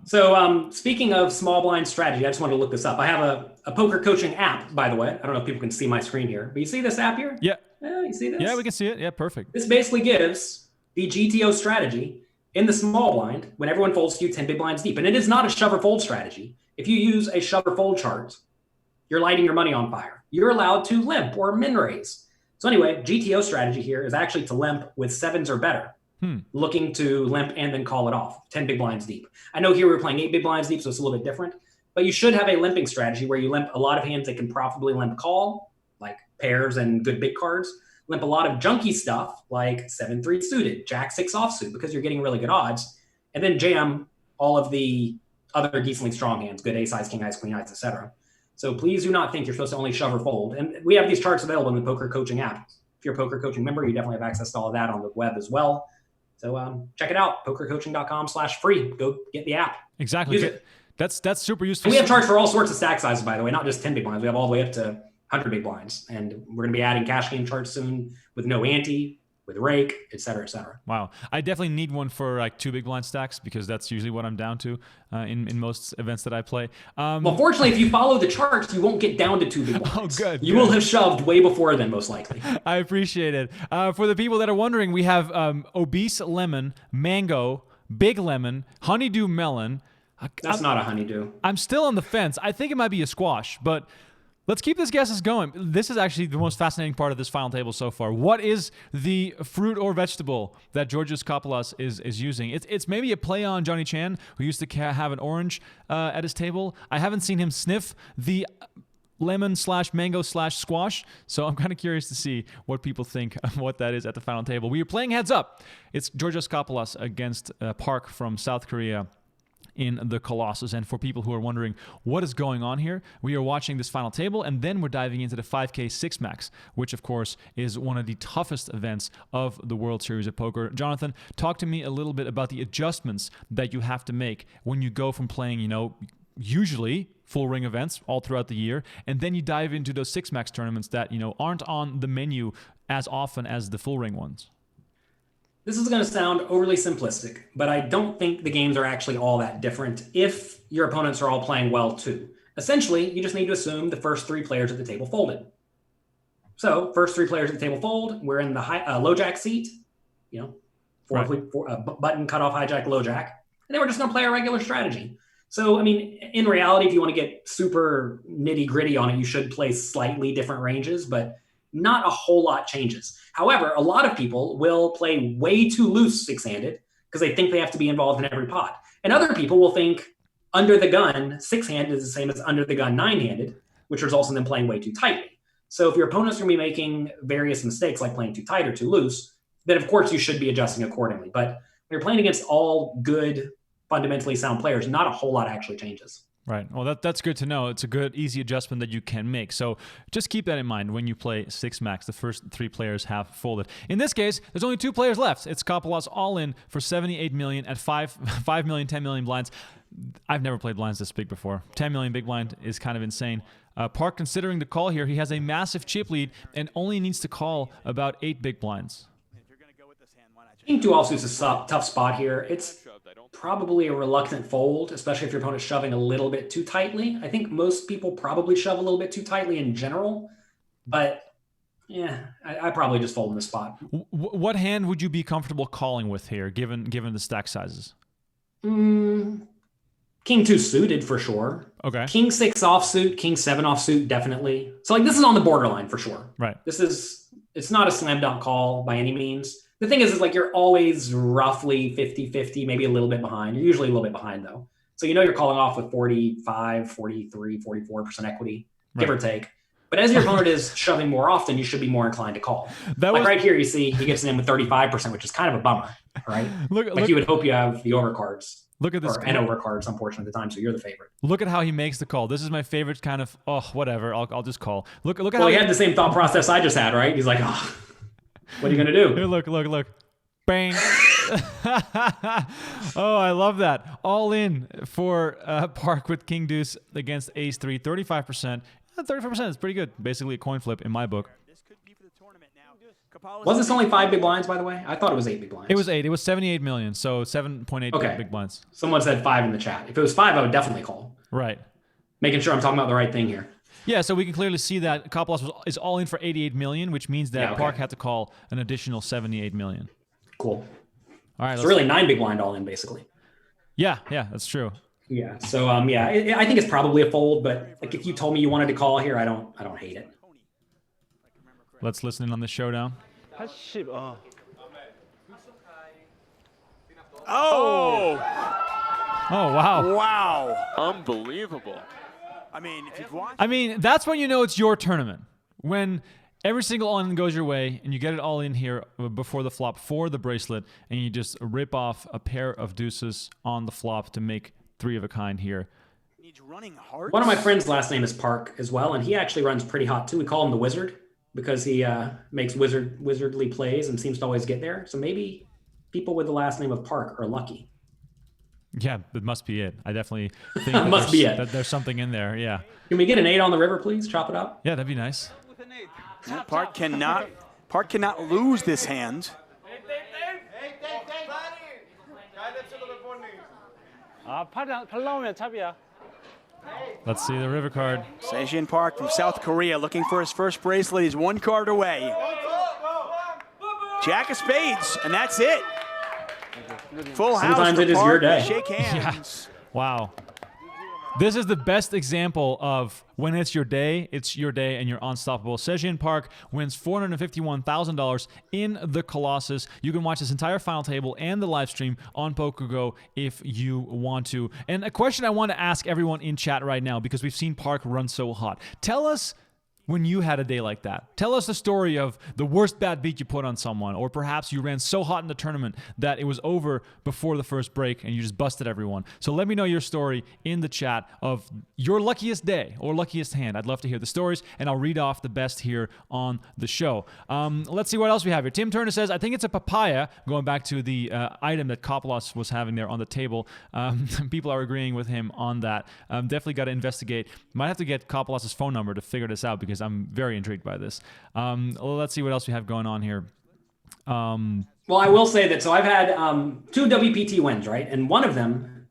So speaking of small blind strategy, I just wanted to look this up. I have a poker coaching app, by the way. I don't know if people can see my screen here, but you see this app here? Yeah. You see this? Yeah, we can see it. Yeah, perfect. This basically gives the GTO strategy in the small blind when everyone folds to you 10 big blinds deep. And it is not a shove or fold strategy. If you use a shove or fold chart, you're lighting your money on fire. You're allowed to limp or min raise. So anyway, GTO strategy here is actually to limp with 7s or better, looking to limp and then call it off, 10 big blinds deep. I know here we're playing 8 big blinds deep, so it's a little bit different, but you should have a limping strategy where you limp a lot of hands that can profitably limp call, like pairs and good big cards, limp a lot of junky stuff like 7-3 suited, Jack-6 offsuit, because you're getting really good odds, and then jam all of the other decently strong hands, good ace-eyes, king-eyes, queen-eyes, etc. So please do not think you're supposed to only shove or fold. And we have these charts available in the Poker Coaching app. If you're a Poker Coaching member, you definitely have access to all of that on the web as well. So check it out, pokercoaching.com/free. Go get the app. Exactly. Use it. That's super useful. And we have charts for all sorts of stack sizes, by the way, not just 10 big blinds. We have all the way up to 100 big blinds. And we're going to be adding cash game charts soon with no ante, with rake, et cetera, et cetera. Wow. I definitely need one for like 2 big blind stacks because that's usually what I'm down to in most events that I play. Well, fortunately, if you follow the charts, you won't get down to 2 big blinds. Oh, good. You will have shoved way before then, most likely. I appreciate it. For the people that are wondering, we have obese lemon, mango, big lemon, honeydew melon. That's not a honeydew. I'm still on the fence. I think it might be a squash, but let's keep these guesses going. This is actually the most fascinating part of this final table so far. What is the fruit or vegetable that Georgios Kapoulas is using? It's maybe a play on Johnny Chan, who used to have an orange at his table. I haven't seen him sniff the lemon/mango/squash, so I'm kind of curious to see what people think of what that is at the final table. We are playing heads up. It's Georgios Kapoulas against Park from South Korea in the Colossus. And for people who are wondering what is going on here, we are watching this final table, and then we're diving into the 5K 6 Max, which of course is one of the toughest events of the World Series of Poker. Jonathan, talk to me a little bit about the adjustments that you have to make when you go from playing, usually full ring events all throughout the year, and then you dive into those 6 Max tournaments that, aren't on the menu as often as the full ring ones. This is going to sound overly simplistic, but I don't think the games are actually all that different if your opponents are all playing well too. Essentially, you just need to assume the first 3 players at the table folded. So, first 3 players at the table fold. We're in the low jack seat, button cutoff hijack low jack, and then we're just going to play our regular strategy. So, I mean, in reality, if you want to get super nitty gritty on it, you should play slightly different ranges, but not a whole lot changes. However, a lot of people will play way too loose 6-handed because they think they have to be involved in every pot. And other people will think under the gun 6-handed is the same as under the gun 9-handed, which results in them playing way too tightly. So if your opponent's going to be making various mistakes like playing too tight or too loose, then of course you should be adjusting accordingly. But when you're playing against all good, fundamentally sound players, not a whole lot actually changes. Right. Well, that's good to know. It's a good, easy adjustment that you can make. So just keep that in mind when you play 6 Max. The first 3 players have folded. In this case, there's only 2 players left. It's Kapoulas all in for 78 million at 5 million, 10 million blinds. I've never played blinds this big before. 10 million big blind is kind of insane. Park, considering the call here, he has a massive chip lead and only needs to call about 8 big blinds. King 2 offsuit's a tough spot here. It's probably a reluctant fold, especially if your opponent's shoving a little bit too tightly. I think most people probably shove a little bit too tightly in general, but yeah, I probably just fold in the spot. What hand would you be comfortable calling with here, given the stack sizes? King 2 suited for sure. Okay. King 6 offsuit, King 7 offsuit, definitely. So like this is on the borderline for sure. Right. It's not a slam dunk call by any means. The thing is like you're always roughly 50-50, maybe a little bit behind. You're usually a little bit behind though. So you're calling off with 45, 43, 44% equity, give or take. But as your opponent is shoving more often, you should be more inclined to call. Right here, you see he gets in with 35%, which is kind of a bummer, right? You would hope you have the overcards. Look at this. And overcards, unfortunately, at the time, so you're the favorite. Look at how he makes the call. This is my favorite kind of, whatever, I'll just call. Look at how he had the same thought process I just had, right? He's like, what are you going to do? Here, look. Bang. Oh, I love that. All in for Park with King Deuce against Ace 3. 35%. 35% is pretty good. Basically a coin flip in my book. Was this only 5 big blinds, by the way? I thought it was 8 big blinds. It was 8. It was 78 million, so 7.8 big blinds. Someone said 5 in the chat. If it was 5, I would definitely call. Right. Making sure I'm talking about the right thing here. Yeah, so we can clearly see that Kapoulas is all in for 88 million, which means that Park had to call an additional 78 million. Cool. All right. So really 9 big blind all in, basically. Yeah, that's true. Yeah. So I think it's probably a fold, but like if you told me you wanted to call here, I don't hate it. Let's listen in on the showdown. Oh, wow. Wow. Unbelievable. I mean, that's when you know it's your tournament. When every single all-in goes your way, and you get it all in here before the flop for the bracelet, and you just rip off a pair of deuces on the flop to make 3 of a kind here. One of my friends' last name is Park as well, and he actually runs pretty hot too. We call him the Wizard because he makes wizardly plays and seems to always get there. So maybe people with the last name of Park are lucky. Yeah, that must be it. I definitely think that there's something in there. Yeah. Can we get an 8 on the river, please? Chop it up. Yeah, that'd be nice. Park cannot Park cannot lose this hand. Let's see the river card. Se-Jin Park from South Korea looking for his first bracelet. He's one card away. Jack of spades, and that's it. Full house. Sometimes it is your day. Shake hands. Wow. This is the best example of when it's your day, and you're unstoppable. Se-Jin Park wins $451,000 in the Colossus. You can watch this entire final table and the live stream on PokerGo if you want to. And a question I want to ask everyone in chat right now, because we've seen Park run so hot. Tell us when you had a day like that. Tell us the story of the worst bad beat you put on someone, or perhaps you ran so hot in the tournament that it was over before the first break and you just busted everyone. So let me know your story in the chat of your luckiest day or luckiest hand. I'd love to hear the stories, and I'll read off the best here on the show. Let's see what else we have here. Tim Turner says, I think it's a papaya, going back to the item that Colossus was having there on the table. People are agreeing with him on that. Definitely got to investigate. Might have to get Colossus' phone number to figure this out, because I'm very intrigued by this. Let's see what else we have going on here. Well, I will say that, so I've had 2 WPT wins, right? And one of them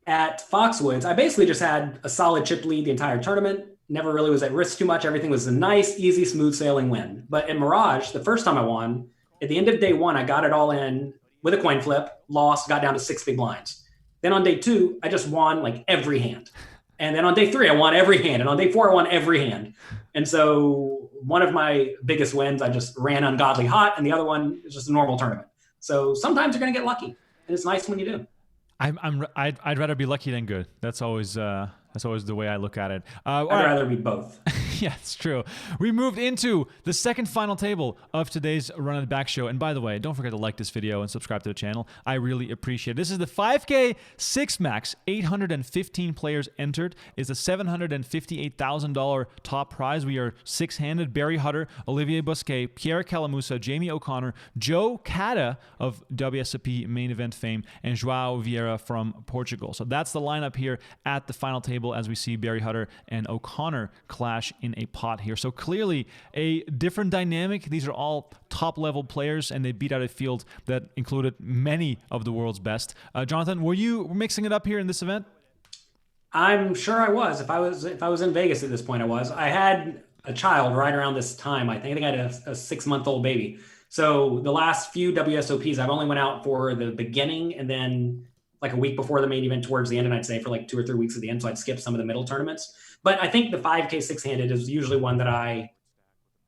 at Foxwoods, I basically just had a solid chip lead the entire tournament. Never really was at risk too much. Everything was a nice, easy, smooth sailing win. But in Mirage, the first time I won, at the end of day 1, I got it all in with a coin flip, lost, got down to 6 big blinds. Then on day 2, I just won like every hand. And then on day 3, I won every hand. And on day 4, I won every hand. And so one of my biggest wins, I just ran ungodly hot. And the other one is just a normal tournament. So sometimes you're going to get lucky. And it's nice when you do. I'd rather be lucky than good. That's always the way I look at it. I'd rather be both. Yeah, it's true. We moved into the second final table of today's Run of the Back show. And by the way, don't forget to like this video and subscribe to the channel. I really appreciate it. This is the 5K 6-max. 815 players entered. It's a $758,000 top prize. We are 6-handed. Barry Hutter, Olivier Busquet, Pierre Calamusa, Jamie O'Connor, Joe Cada of WSOP main event fame, and Joao Vieira from Portugal. So that's the lineup here at the final table as we see Barry Hutter and O'Connor clash in a pot here. So clearly a different dynamic. These are all top-level players, and they beat out a field that included many of the world's best. Jonathan, were you mixing it up here in this event? I'm sure I was. If I was in Vegas at this point, I was. I had a child right around this time. I think I had a 6-month-old baby. So the last few WSOPs, I've only went out for the beginning and then like a week before the main event towards the end, and I'd say for like 2 or 3 weeks at the end, so I'd skip some of the middle tournaments. But I think the 5K 6-handed is usually one that I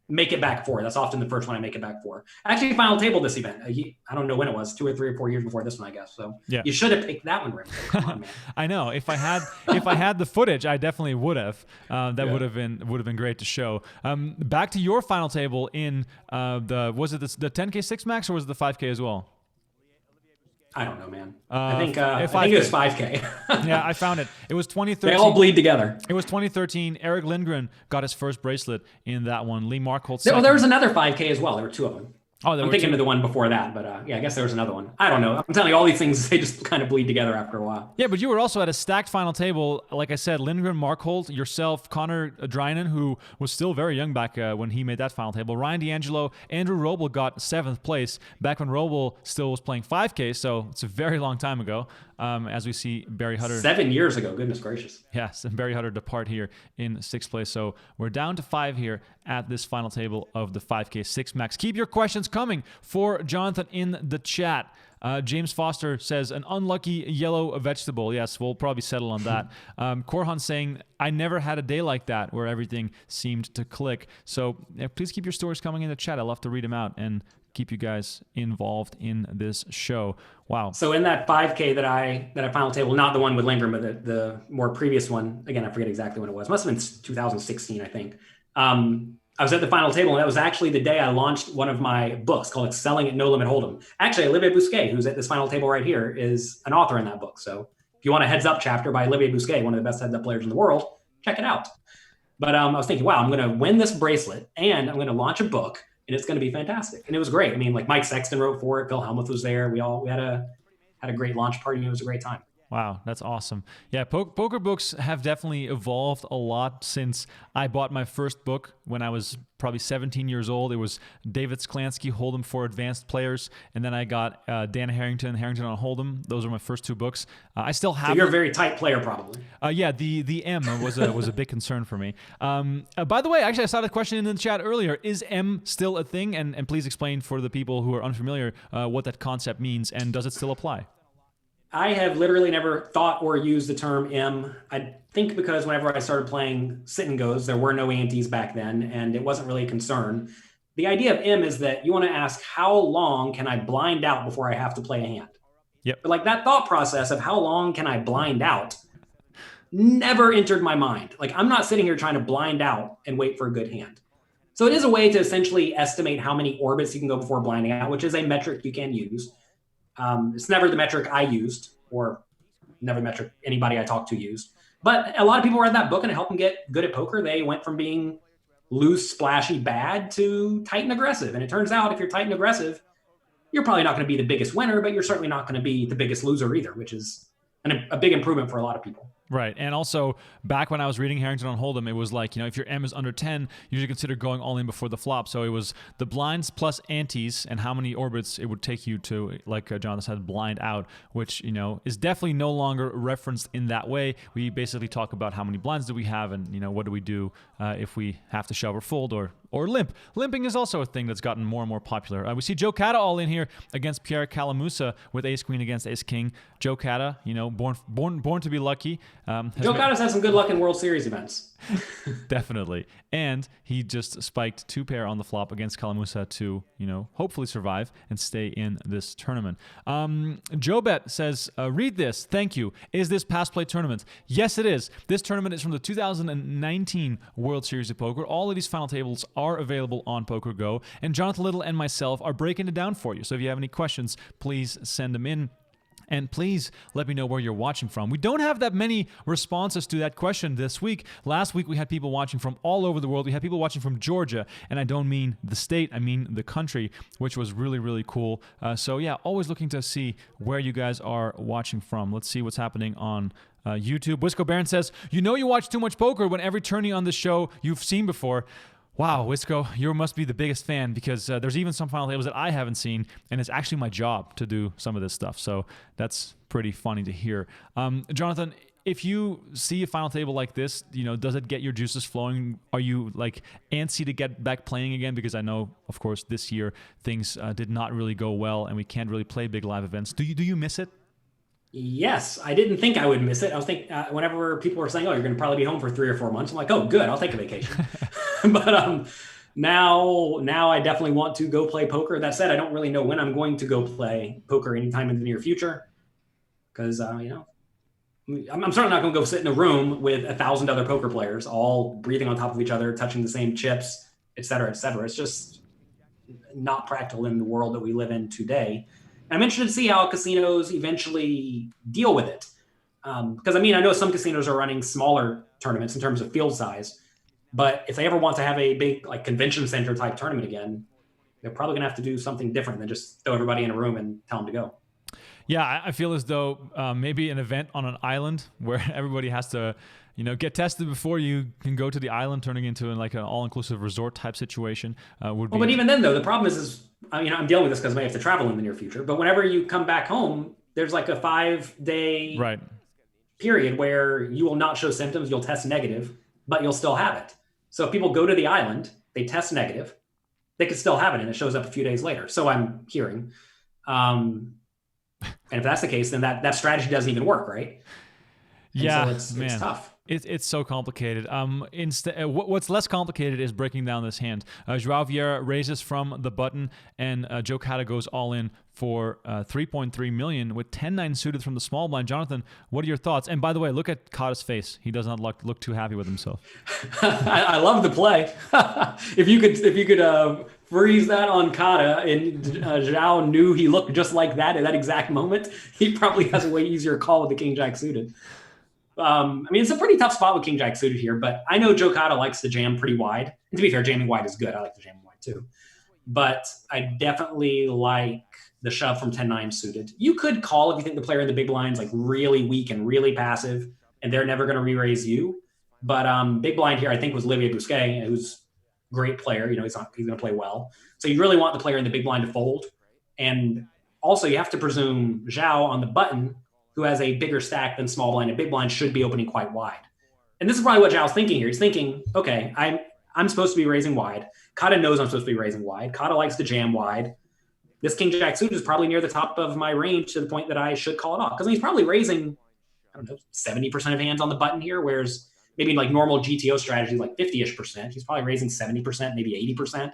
make it back for. That's often the first one I make it back for. I actually final tabled this event. I don't know when it was, 2 or 3 or 4 years before this one, I guess. So yeah. You should have picked that one, Rim. Come on, man. I know. If I had the footage, I definitely would have. That would have been great to show. Back to your final table in was it the 10K 6-max, or was it the 5K as well? I don't know, man. I think it was 5K. Yeah, I found it. It was 2013. They all bleed together. It was 2013. Eric Lindgren got his first bracelet in that one. Lee Markholt. There was another 5K as well. There were 2 of them. Oh, I'm thinking of the one before that, but yeah, I guess there was another one. I don't know. I'm telling you, all these things, they just kind of bleed together after a while. Yeah, but you were also at a stacked final table. Like I said, Lindgren, Markholt, yourself, Connor Drynan, who was still very young back when he made that final table. Ryan D'Angelo, Andrew Roble got 7th place back when Roble still was playing 5K, so it's a very long time ago. As we see Barry Hutter. 7 years ago, goodness gracious. Yes, and Barry Hutter depart here in 6th place. So we're down to 5 here at this final table of the 5K 6-max. Keep your questions coming for Jonathan in the chat. James Foster says, an unlucky yellow vegetable. Yes, we'll probably settle on that. Korhan saying, I never had a day like that where everything seemed to click. So please keep your stories coming in the chat. I love to read them out and keep you guys involved in this show. Wow. So in that 5K that I final table, not the one with Lindgren, but the more previous one, again, I forget exactly when it was. Must have been 2016, I think. I was at the final table, and that was actually the day I launched one of my books called Excelling at No Limit Hold'em. Actually, Olivier Busquet, who's at this final table right here, is an author in that book. So if you want a heads up chapter by Olivier Busquet, one of the best heads up players in the world, check it out. But I was thinking, wow, I'm going to win this bracelet, and I'm going to launch a book, and it's going to be fantastic. And it was great. I mean, like Mike Sexton wrote for it. Phil Helmuth was there. We had a great launch party. And it was a great time. Wow, that's awesome. Yeah, poker books have definitely evolved a lot since I bought my first book when I was probably 17 years old. It was David Sklansky, Hold'em for Advanced Players, and then I got Dan Harrington on Hold'em. Those were my first two books. I still have. So you're a very tight player, probably. Yeah, the M was a big concern for me. By the way, actually, I saw the question in the chat earlier. Is M still a thing? And please explain for the people who are unfamiliar what that concept means, and does it still apply? I have literally never thought or used the term M. I think because whenever I started playing sit and goes, there were no antes back then, and it wasn't really a concern. The idea of M is that you want to ask, how long can I blind out before I have to play a hand? Yep. But like that thought process of how long can I blind out never entered my mind. Like I'm not sitting here trying to blind out and wait for a good hand. So it is a way to essentially estimate how many orbits you can go before blinding out, which is a metric you can use. It's never the metric I used, or never the metric anybody I talked to used. But a lot of people read that book and it helped them get good at poker. They went from being loose, splashy, bad to tight and aggressive. And it turns out if you're tight and aggressive, you're probably not going to be the biggest winner, but you're certainly not going to be the biggest loser either, which is a big improvement for a lot of people. Right. And also, back when I was reading Harrington on Hold'em, it was like, if your M is under 10, you should consider going all in before the flop. So it was the blinds plus antes and how many orbits it would take you to, like Jonathan said, blind out, which, is definitely no longer referenced in that way. We basically talk about how many blinds do we have and, what do we do if we have to shove or fold or limp. Limping is also a thing that's gotten more and more popular. We see Joe Cada all in here against Pierre Calamusa with ace queen against ace king. Joe Cada, born to be lucky. Joe Cada's had some good luck in World Series events. Definitely. And he just spiked 2-pair on the flop against Calamusa to, hopefully survive and stay in this tournament. Jobet says, read this. Thank you. Is this past play tournament? Yes, it is. This tournament is from the 2019 World Series of Poker. All of these final tables are available on PokerGo. And Jonathan Little and myself are breaking it down for you. So if you have any questions, please send them in. And please let me know where you're watching from. We don't have that many responses to that question this week. Last week, we had people watching from all over the world. We had people watching from Georgia, and I don't mean the state, I mean the country, which was really, really cool. So yeah, always looking to see where you guys are watching from. Let's see what's happening on YouTube. Wisco Barron says, you watch too much poker when every tourney on the show you've seen before. Wow, Wisco, you must be the biggest fan because there's even some final tables that I haven't seen, and it's actually my job to do some of this stuff. So that's pretty funny to hear. Jonathan, if you see a final table like this, does it get your juices flowing? Are you antsy to get back playing again? Because I know, of course, this year things did not really go well, and we can't really play big live events. Do you miss it? Yes, I didn't think I would miss it. I was thinking whenever people were saying, "Oh, you're going to probably be home for 3 or 4 months," I'm like, "Oh, good, I'll take a vacation." But now I definitely want to go play poker. That said, I don't really know when I'm going to go play poker anytime in the near future, because I'm certainly not going to go sit in a room with 1,000 other poker players, all breathing on top of each other, touching the same chips, et cetera, et cetera. It's just not practical in the world that we live in today. And I'm interested to see how casinos eventually deal with it. Because I know some casinos are running smaller tournaments in terms of field size, but if they ever want to have a big convention center type tournament again, they're probably gonna have to do something different than just throw everybody in a room and tell them to go. Yeah, I feel as though maybe an event on an island where everybody has to, get tested before you can go to the island, turning into an all-inclusive resort type situation would be. Well, but even then, though, the problem is I'm dealing with this because I may have to travel in the near future. But whenever you come back home, there's a 5-day period where you will not show symptoms. You'll test negative, but you'll still have it. So if people go to the island, they test negative, they could still have it, and it shows up a few days later. So I'm hearing. And if that's the case, then that strategy doesn't even work, right? And so it's tough. It's so complicated. What's less complicated is breaking down this hand. Joao Vieira raises from the button, and Joe Cada goes all in for $3.3 million with 10-9 suited from the small blind. Jonathan, what are your thoughts? And by the way, look at Cada's face. He does not look too happy with himself. I love the play. If you could freeze that on Cada, and Joao knew he looked just like that at that exact moment, he probably has a way easier call with the King Jack suited. It's a pretty tough spot with King Jack suited here, but I know Joe Cada likes to jam pretty wide. And to be fair, jamming wide is good. I like to jam wide too. But I definitely like the shove from 10-9 suited. You could call if you think the player in the big blind's like really weak and really passive, and they're never going to re-raise you. But big blind here, I think, was Olivier Busquet, who's a great player. You know, he's going to play well. So you really want the player in the big blind to fold. And also, you have to presume Joao on the button, who has a bigger stack than small blind and big blind, should be opening quite wide. And this is probably what Joao's thinking here. He's thinking, okay, I'm supposed to be raising wide. Cada knows I'm supposed to be raising wide. Cada likes to jam wide. This king jack suited is probably near the top of my range to the point that I should call it off. Because he's probably raising, I don't know, 70% of hands on the button here, whereas maybe like normal GTO strategy, like 50-ish%. He's probably raising 70%, maybe 80%. And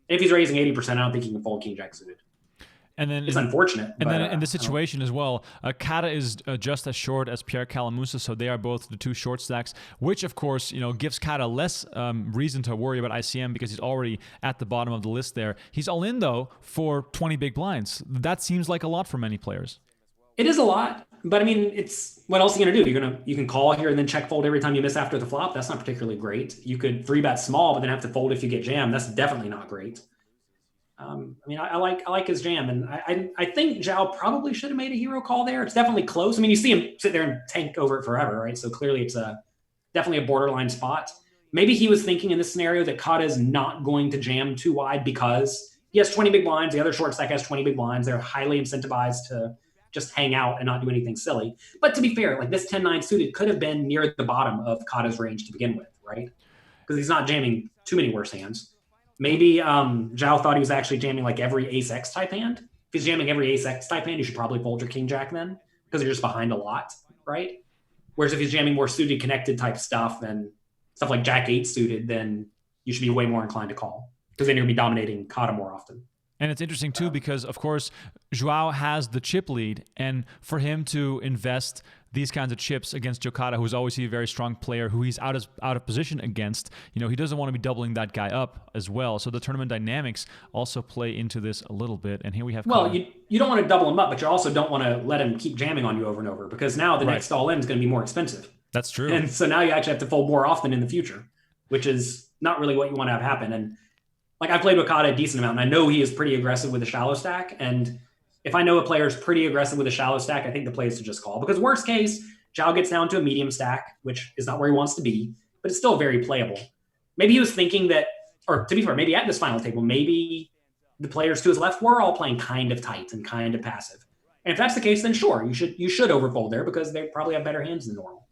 if he's raising 80%, I don't think he can fold king jack suited. And then it's unfortunate. And then in this situation as well, Cada is just as short as Pierre Calamusa, so they are both the two short stacks, which of course gives Cada less reason to worry about ICM because he's already at the bottom of the list there. He's all in though for 20 big blinds. That seems like a lot for many players. It is a lot, but I mean, it's what else are you gonna do? You can call here and then check fold every time you miss after the flop. That's not particularly great. You could 3-bet small, but then have to fold if you get jammed. That's definitely not great. I mean, I like his jam, and I think Joao probably should have made a hero call there. It's definitely close. I mean, you see him sit there and tank over it forever, right? So clearly it's definitely a borderline spot. Maybe he was thinking in this scenario that Cada is not going to jam too wide because he has 20 big blinds. The other short stack has 20 big blinds. They're highly incentivized to just hang out and not do anything silly. But to be fair, like this 10-9 suited could have been near the bottom of Cada's range to begin with, right? Because he's not jamming too many worse hands. Maybe Joao thought he was actually jamming like every ace-x type hand. If he's jamming every ace-x type hand, you should probably fold your king-jack then because you're just behind a lot, right? Whereas if he's jamming more suited connected type stuff and stuff like jack-8 suited, then you should be way more inclined to call because then you're going to be dominating Cada more often. And it's interesting too because, of course, Joao has the chip lead, and for him to invest these kinds of chips against Joe Cada, who's always a very strong player, who he's out of position against, he doesn't want to be doubling that guy up as well. So the tournament dynamics also play into this a little bit. And here we have you don't want to double him up, but you also don't want to let him keep jamming on you over and over because now the next all-in is going to be more expensive. That's true. And so now you actually have to fold more often in the future, which is not really what you want to have happen. And like I played with Cada a decent amount, and I know he is pretty aggressive with a shallow stack. And if I know a player is pretty aggressive with a shallow stack, I think the play is to just call. Because worst case, Joao gets down to a medium stack, which is not where he wants to be, but it's still very playable. Maybe he was thinking that, or to be fair, maybe at this final table, maybe the players to his left were all playing kind of tight and kind of passive. And if that's the case, then sure, you should overfold there because they probably have better hands than normal.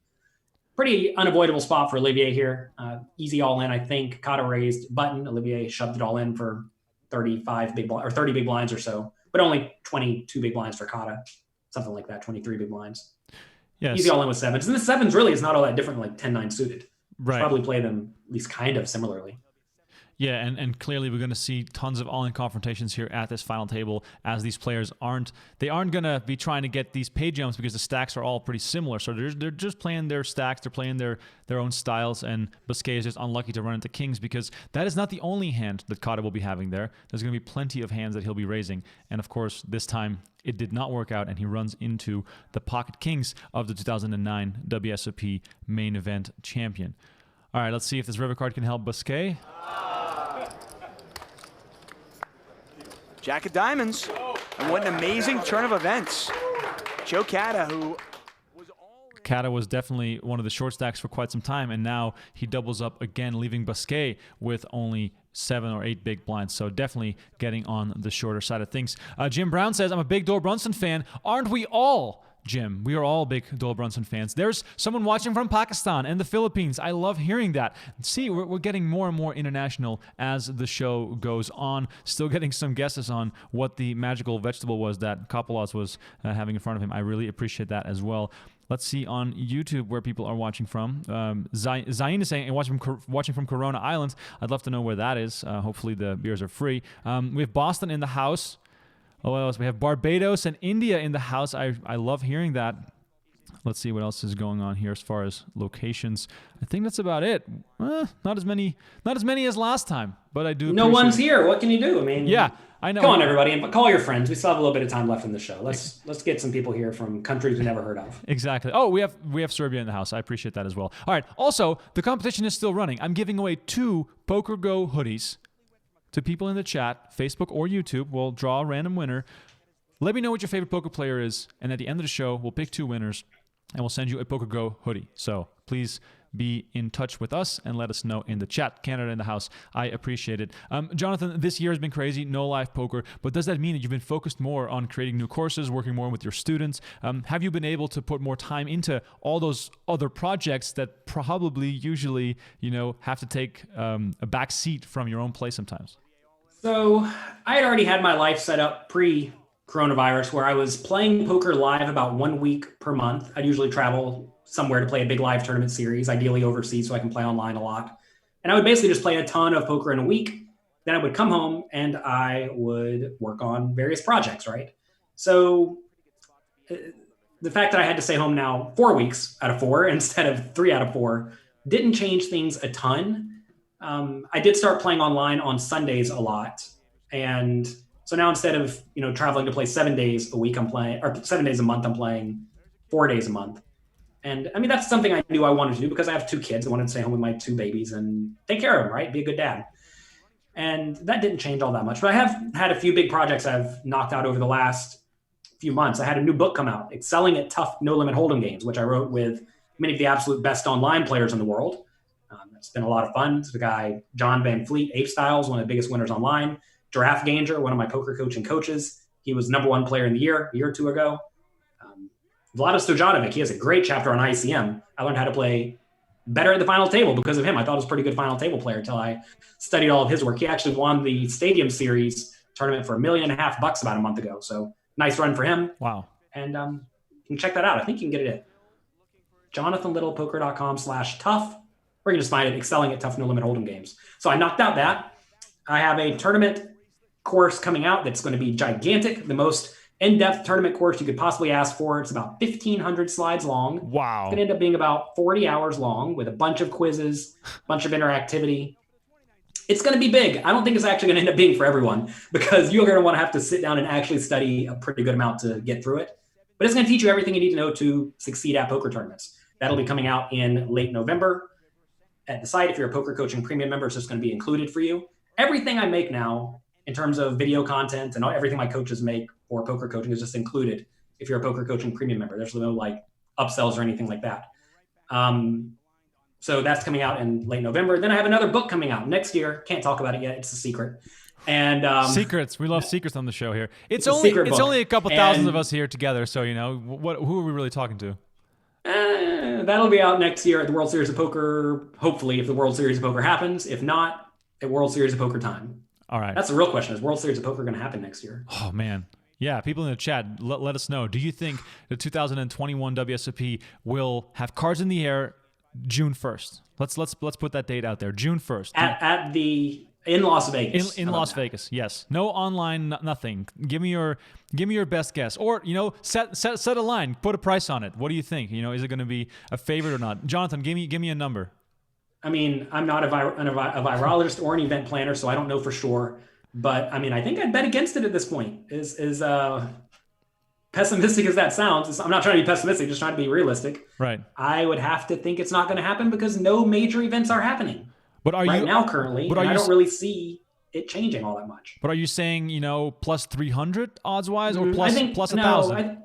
Pretty unavoidable spot for Olivier here. Easy all in, I think. Cada raised button. Olivier shoved it all in for 30 big blinds or so, but only 22 big blinds for Cada, something like that. 23 big blinds. Yes. Easy all in with sevens, and the sevens really is not all that different than like 10-9 suited. Right. Probably play them at least kind of similarly. Yeah, and clearly we're going to see tons of all-in confrontations here at this final table as these players aren't going to be trying to get these pay jumps because the stacks are all pretty similar. So they're just playing their stacks, they're playing their own styles, and Busquet is just unlucky to run into kings because that is not the only hand that Cada will be having there. There's going to be plenty of hands that he'll be raising, and of course this time it did not work out, and he runs into the pocket kings of the 2009 WSOP main event champion. All right, let's see if this river card can help Busquet. Jack of diamonds. And what an amazing turn of events. Joe Cada, who Cada was definitely one of the short stacks for quite some time, and now he doubles up again, leaving Busquet with only 7 or 8 big blinds. So definitely getting on the shorter side of things. Jim Brown says, I'm a big Doyle Brunson fan. Aren't we all? Jim, we are all big Doyle Brunson fans. There's someone watching from Pakistan and the Philippines. I love hearing that. See, we're getting more and more international as the show goes on. Still getting some guesses on what the magical vegetable was that Kapelos was having in front of him. I really appreciate that as well. Let's see on YouTube where people are watching from. Zain is saying, watching from Corona Island. I'd love to know where that is. Hopefully the beers are free. We have Boston in the house. Oh, what else? We have Barbados and India in the house. I love hearing that. Let's see what else is going on here as far as locations. I think that's about it. Not as many as last time, but I do. No one's here. What can you do? I mean, yeah, I know. Come on, everybody, and call your friends. We still have a little bit of time left in the show. Let's get some people here from countries we never heard of. Exactly. Oh, we have Serbia in the house. I appreciate that as well. All right. Also, the competition is still running. I'm giving away 2 PokerGo hoodies to people in the chat, Facebook or YouTube. We'll draw a random winner. Let me know what your favorite poker player is, and at the end of the show, we'll pick 2 winners, and we'll send you a PokerGo hoodie. So please be in touch with us and let us know in the chat. Canada in the house. I appreciate it. Jonathan, this year has been crazy. No live poker. But does that mean that you've been focused more on creating new courses, working more with your students? Have you been able to put more time into all those other projects that probably usually, have to take a back seat from your own play sometimes? So I had already had my life set up pre-coronavirus where I was playing poker live about 1 week per month. I'd usually travel somewhere to play a big live tournament series, ideally overseas, so I can play online a lot. And I would basically just play a ton of poker in a week. Then I would come home and I would work on various projects, right? So the fact that I had to stay home now 4 weeks out of 4 instead of 3 out of 4 didn't change things a ton. I did start playing online on Sundays a lot. And so now instead of, traveling to play 7 days a week, I'm playing, or 7 days a month, I'm playing 4 days a month. And I mean, that's something I knew I wanted to do because I have 2 kids. I wanted to stay home with my 2 babies and take care of them, right? Be a good dad. And that didn't change all that much. But I have had a few big projects I've knocked out over the last few months. I had a new book come out, Excelling at Tough No-Limit Hold'em Games, which I wrote with many of the absolute best online players in the world. It's been a lot of fun. It's the guy, John Van Fleet, Ape Styles, one of the biggest winners online. Giraffe Ganger, one of my poker coaching coaches. He was #1 player in the year a year or 2 ago. Vlada Stojanovic, he has a great chapter on ICM. I learned how to play better at the final table because of him. I thought he was a pretty good final table player until I studied all of his work. He actually won the Stadium Series tournament for $1.5 million about a month ago. So nice run for him. Wow. And you can check that out. I think you can get it at jonathanlittlepoker.com/tough. Or you can just find it, Excelling at Tough No Limit Hold'em Games. So I knocked out that. I have a tournament course coming out that's going to be gigantic. The most in-depth tournament course you could possibly ask for. It's about 1,500 slides long. Wow. It's going to end up being about 40 hours long with a bunch of quizzes, a bunch of interactivity. It's going to be big. I don't think it's actually going to end up being for everyone because you're going to want to have to sit down and actually study a pretty good amount to get through it. But it's going to teach you everything you need to know to succeed at poker tournaments. That'll be coming out in late November at the site. If you're a Poker Coaching Premium member, it's just going to be included for you. Everything I make now in terms of video content and everything my coaches make for poker coaching is just included if you're a Poker Coaching Premium member. There's no upsells or anything like that. So that's coming out in late November. Then I have another book coming out next year. Can't talk about it yet. It's a secret. And secrets. We love secrets on the show here. It's only a couple thousand of us here together. So, who are we really talking to? That'll be out next year at the World Series of Poker. Hopefully, if the World Series of Poker happens. If not, at World Series of Poker time. All right. That's the real question. Is World Series of Poker going to happen next year? Oh, man. Yeah, people in the chat, let us know. Do you think the 2021 WSOP will have cards in the air June 1st? Let's put that date out there. June 1st. In Las Vegas. In Las Vegas, yes. No online, nothing. Give me your best guess, or set a line, put a price on it. What do you think? Is it going to be a favorite or not? Jonathan, give me a number. I mean, I'm not a virologist or an event planner, so I don't know for sure. But I mean, I think I'd bet against it at this point. Is pessimistic as that sounds, I'm not trying to be pessimistic, just trying to be realistic. Right. I would have to think it's not going to happen because no major events are happening. But I don't really see it changing all that much. But are you saying, plus 300 odds wise or plus 1,000?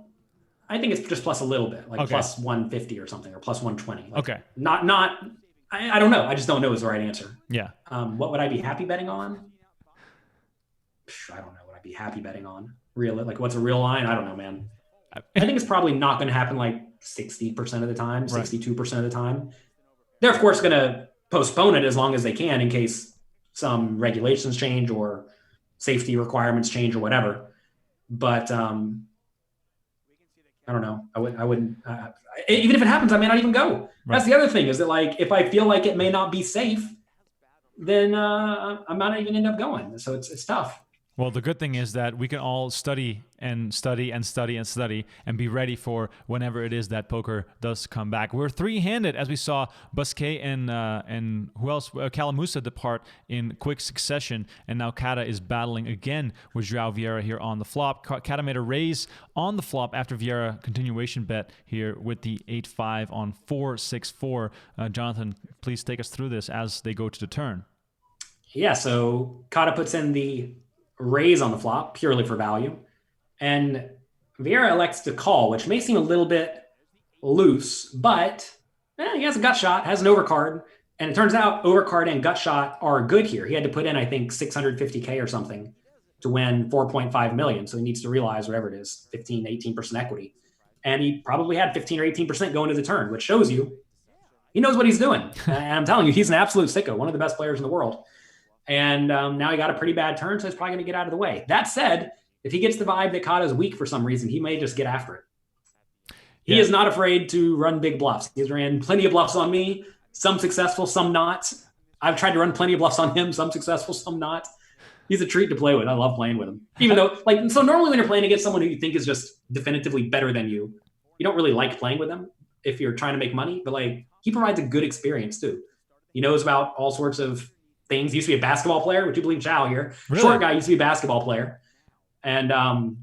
I think it's just plus a little bit, plus 150 or something, or plus 120. Okay. I don't know. I just don't know is the right answer. Yeah. What would I be happy betting on? I don't know what I'd be happy betting on. What's a real line? I don't know, man. I think it's probably not going to happen 60% of the time, 62% of the time. They're, of course, going to postpone it as long as they can in case some regulations change or safety requirements change or whatever. But I don't know. I wouldn't. Even if it happens, I may not even go. Right. That's the other thing is that if I feel like it may not be safe, then I might not even end up going. So it's tough. Well, the good thing is that we can all study and study and study and study and be ready for whenever it is that poker does come back. We're three-handed, as we saw Busquet and who else? Calamusa depart in quick succession, and now Cada is battling again with Joao Vieira here on the flop. Cada made a raise on the flop after Vieira continuation bet here with the 8-5 on 4-6-4. Jonathan, please take us through this as they go to the turn. Yeah, so Cada puts in the raise on the flop purely for value. And Vieira elects to call, which may seem a little bit loose, but he has a gut shot, has an overcard. And it turns out overcard and gut shot are good here. He had to put in, I think, 650K or something to win 4.5 million. So he needs to realize whatever it is, 15, 18% equity. And he probably had 15 or 18% going to the turn, which shows you he knows what he's doing. And I'm telling you, he's an absolute sicko, one of the best players in the world. And now he got a pretty bad turn, so he's probably going to get out of the way. That said, if he gets the vibe that Cada is weak for some reason, he may just get after it. He is not afraid to run big bluffs. He's ran plenty of bluffs on me, some successful, some not. I've tried to run plenty of bluffs on him, some successful, some not. He's a treat to play with. I love playing with him. Even though, so normally when you're playing against someone who you think is just definitively better than you, you don't really like playing with them if you're trying to make money. But he provides a good experience too. He knows about all sorts of things. He used to be a basketball player. Would you believe Joao here? Really? Short guy used to be a basketball player. And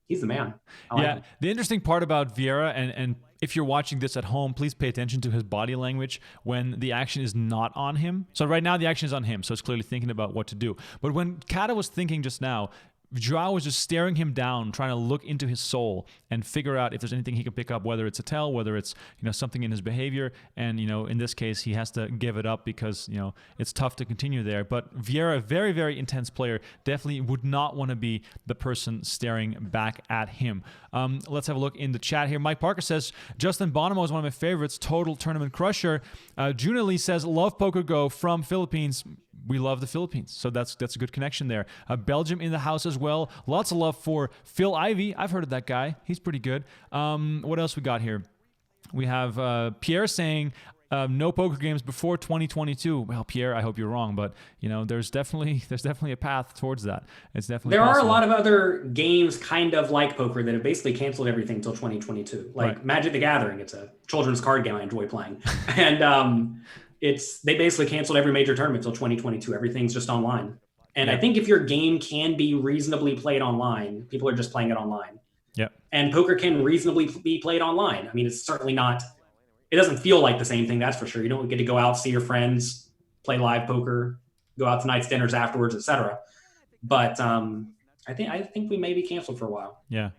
he's the man. I like him. The interesting part about Vieira, and if you're watching this at home, please pay attention to his body language when the action is not on him. So right now the action is on him, so it's clearly thinking about what to do. But when Cada was thinking just now, Joao was just staring him down, trying to look into his soul and figure out if there's anything he can pick up, whether it's a tell, whether it's something in his behavior. And in this case, he has to give it up because it's tough to continue there. But Vieira, a very, very intense player, definitely would not want to be the person staring back at him. Let's have a look in the chat here. Mike Parker says Justin Bonomo is one of my favorites. Total tournament crusher. Juna Lee says love PokerGo from Philippines. We love the Philippines, so that's a good connection there. Belgium in the house as well. Lots of love for Phil Ivey. I've heard of that guy. He's pretty good. What else we got here? We have Pierre saying no poker games before 2022. Well, Pierre, I hope you're wrong, but there's definitely a path towards that. It's definitely there possible. are a lot of other games kind of like poker that have basically canceled everything until 2022. Like right. Magic the Gathering. It's a children's card game I enjoy playing, and they basically canceled every major tournament until 2022. Everything's just online. And I think if your game can be reasonably played online, people are just playing it online. Yeah. And poker can reasonably be played online. I mean, it's certainly not, it doesn't feel like the same thing, that's for sure. You don't get to go out, see your friends, play live poker, go out to nice dinners afterwards, etc. But I think we may be canceled for a while. Yeah.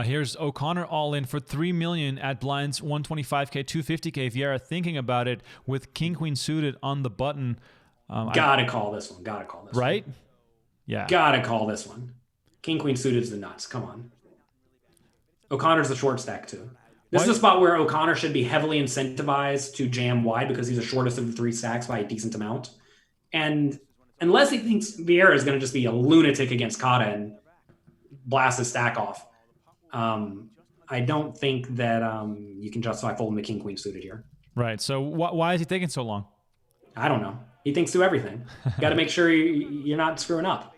Here's O'Connor all in for $3 million at blinds 125K, 250K. Vieira thinking about it with king queen suited on the button. Gotta call this one. Right? Yeah. Gotta call this one. King queen suited is the nuts. Come on. O'Connor's the short stack too. This is a spot where O'Connor should be heavily incentivized to jam wide because he's the shortest of the three stacks by a decent amount. And unless he thinks Vieira is going to just be a lunatic against Cada and blast his stack off, I don't think that you can justify folding the king queen suited here. Right. So why is he taking so long? I don't know. He thinks through everything. Got to make sure you're not screwing up.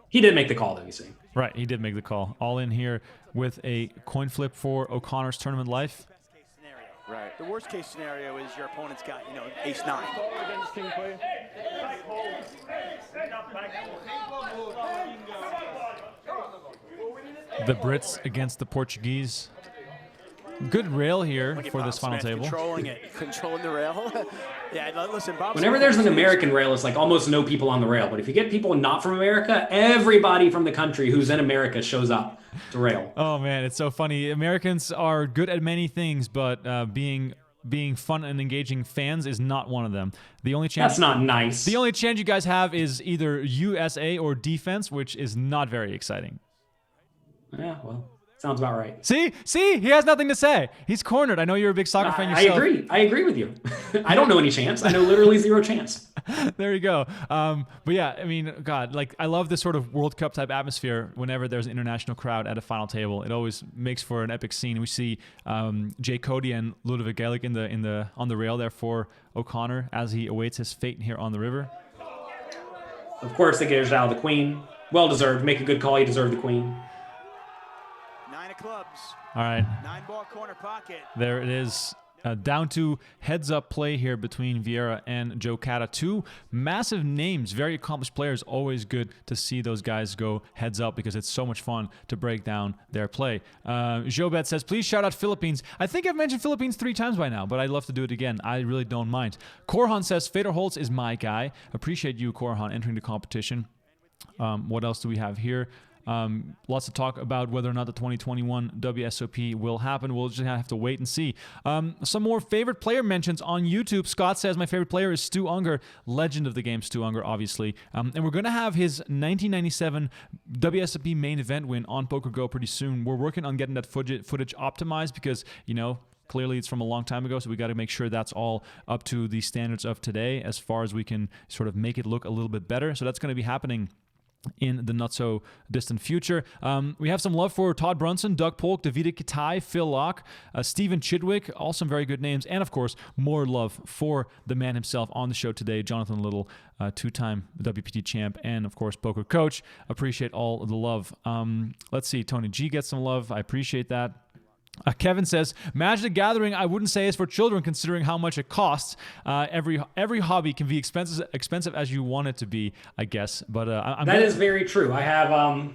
He did make the call, though, you see. Right. He did make the call. All in here with a coin flip for O'Connor's tournament life. Right. The worst case scenario is your opponent's got, ace nine. The Brits against the Portuguese. Good rail here for this final table. Controlling the rail. Yeah, listen, Bob. Whenever there's an American rail, it's like almost no people on the rail. But if you get people not from America, everybody from the country who's in America shows up to rail. Oh man, it's so funny. Americans are good at many things, but being fun and engaging fans is not one of them. The only chance That's not nice. The only chance you guys have is either USA or defense, which is not very exciting. Yeah, well, sounds about right. See, he has nothing to say. He's cornered. I know you're a big soccer fan yourself. I agree with you. I don't know any chance. I know literally zero chance. There you go. But yeah, I mean, God, I love this sort of World Cup type atmosphere whenever there's an international crowd at a final table. It always makes for an epic scene. We see Jay Cody and Ludovic Gaelic on the rail there for O'Connor as he awaits his fate here on the river. Of course, they get Joao the queen. Well deserved. Make a good call. You deserve the queen. Clubs. All right. 9-ball corner pocket. There it is. Down to heads-up play here between Vieira and Joe Cada. Two massive names, very accomplished players. Always good to see those guys go heads-up because it's so much fun to break down their play. Jobet says, please shout out Philippines. I think I've mentioned Philippines 3 times by now, but I'd love to do it again. I really don't mind. Korhan says, Fedor Holtz is my guy. Appreciate you, Korhan, entering the competition. What else do we have here? Lots to talk about whether or not the 2021 WSOP will happen. We'll just have to wait and see. Some more favorite player mentions on YouTube. Scott says, my favorite player is Stu Unger, legend of the game, Stu Unger, obviously. And we're going to have his 1997 WSOP main event win on PokerGo pretty soon. We're working on getting that footage optimized because, clearly it's from a long time ago, so we got to make sure that's all up to the standards of today as far as we can sort of make it look a little bit better. So that's going to be happening in the not so distant future. We have some love for Todd Brunson, Doug Polk, Davida Kitai, Phil Locke, Stephen Chidwick, all some very good names, and of course more love for the man himself on the show today, Jonathan Little, two-time WPT champ, and of course poker coach. Appreciate all of the love. Let's see, Tony G gets some love. I appreciate that. Kevin says, Magic the Gathering, I wouldn't say is for children considering how much it costs. Every hobby can be expensive as you want it to be, I guess. But that is very true. I have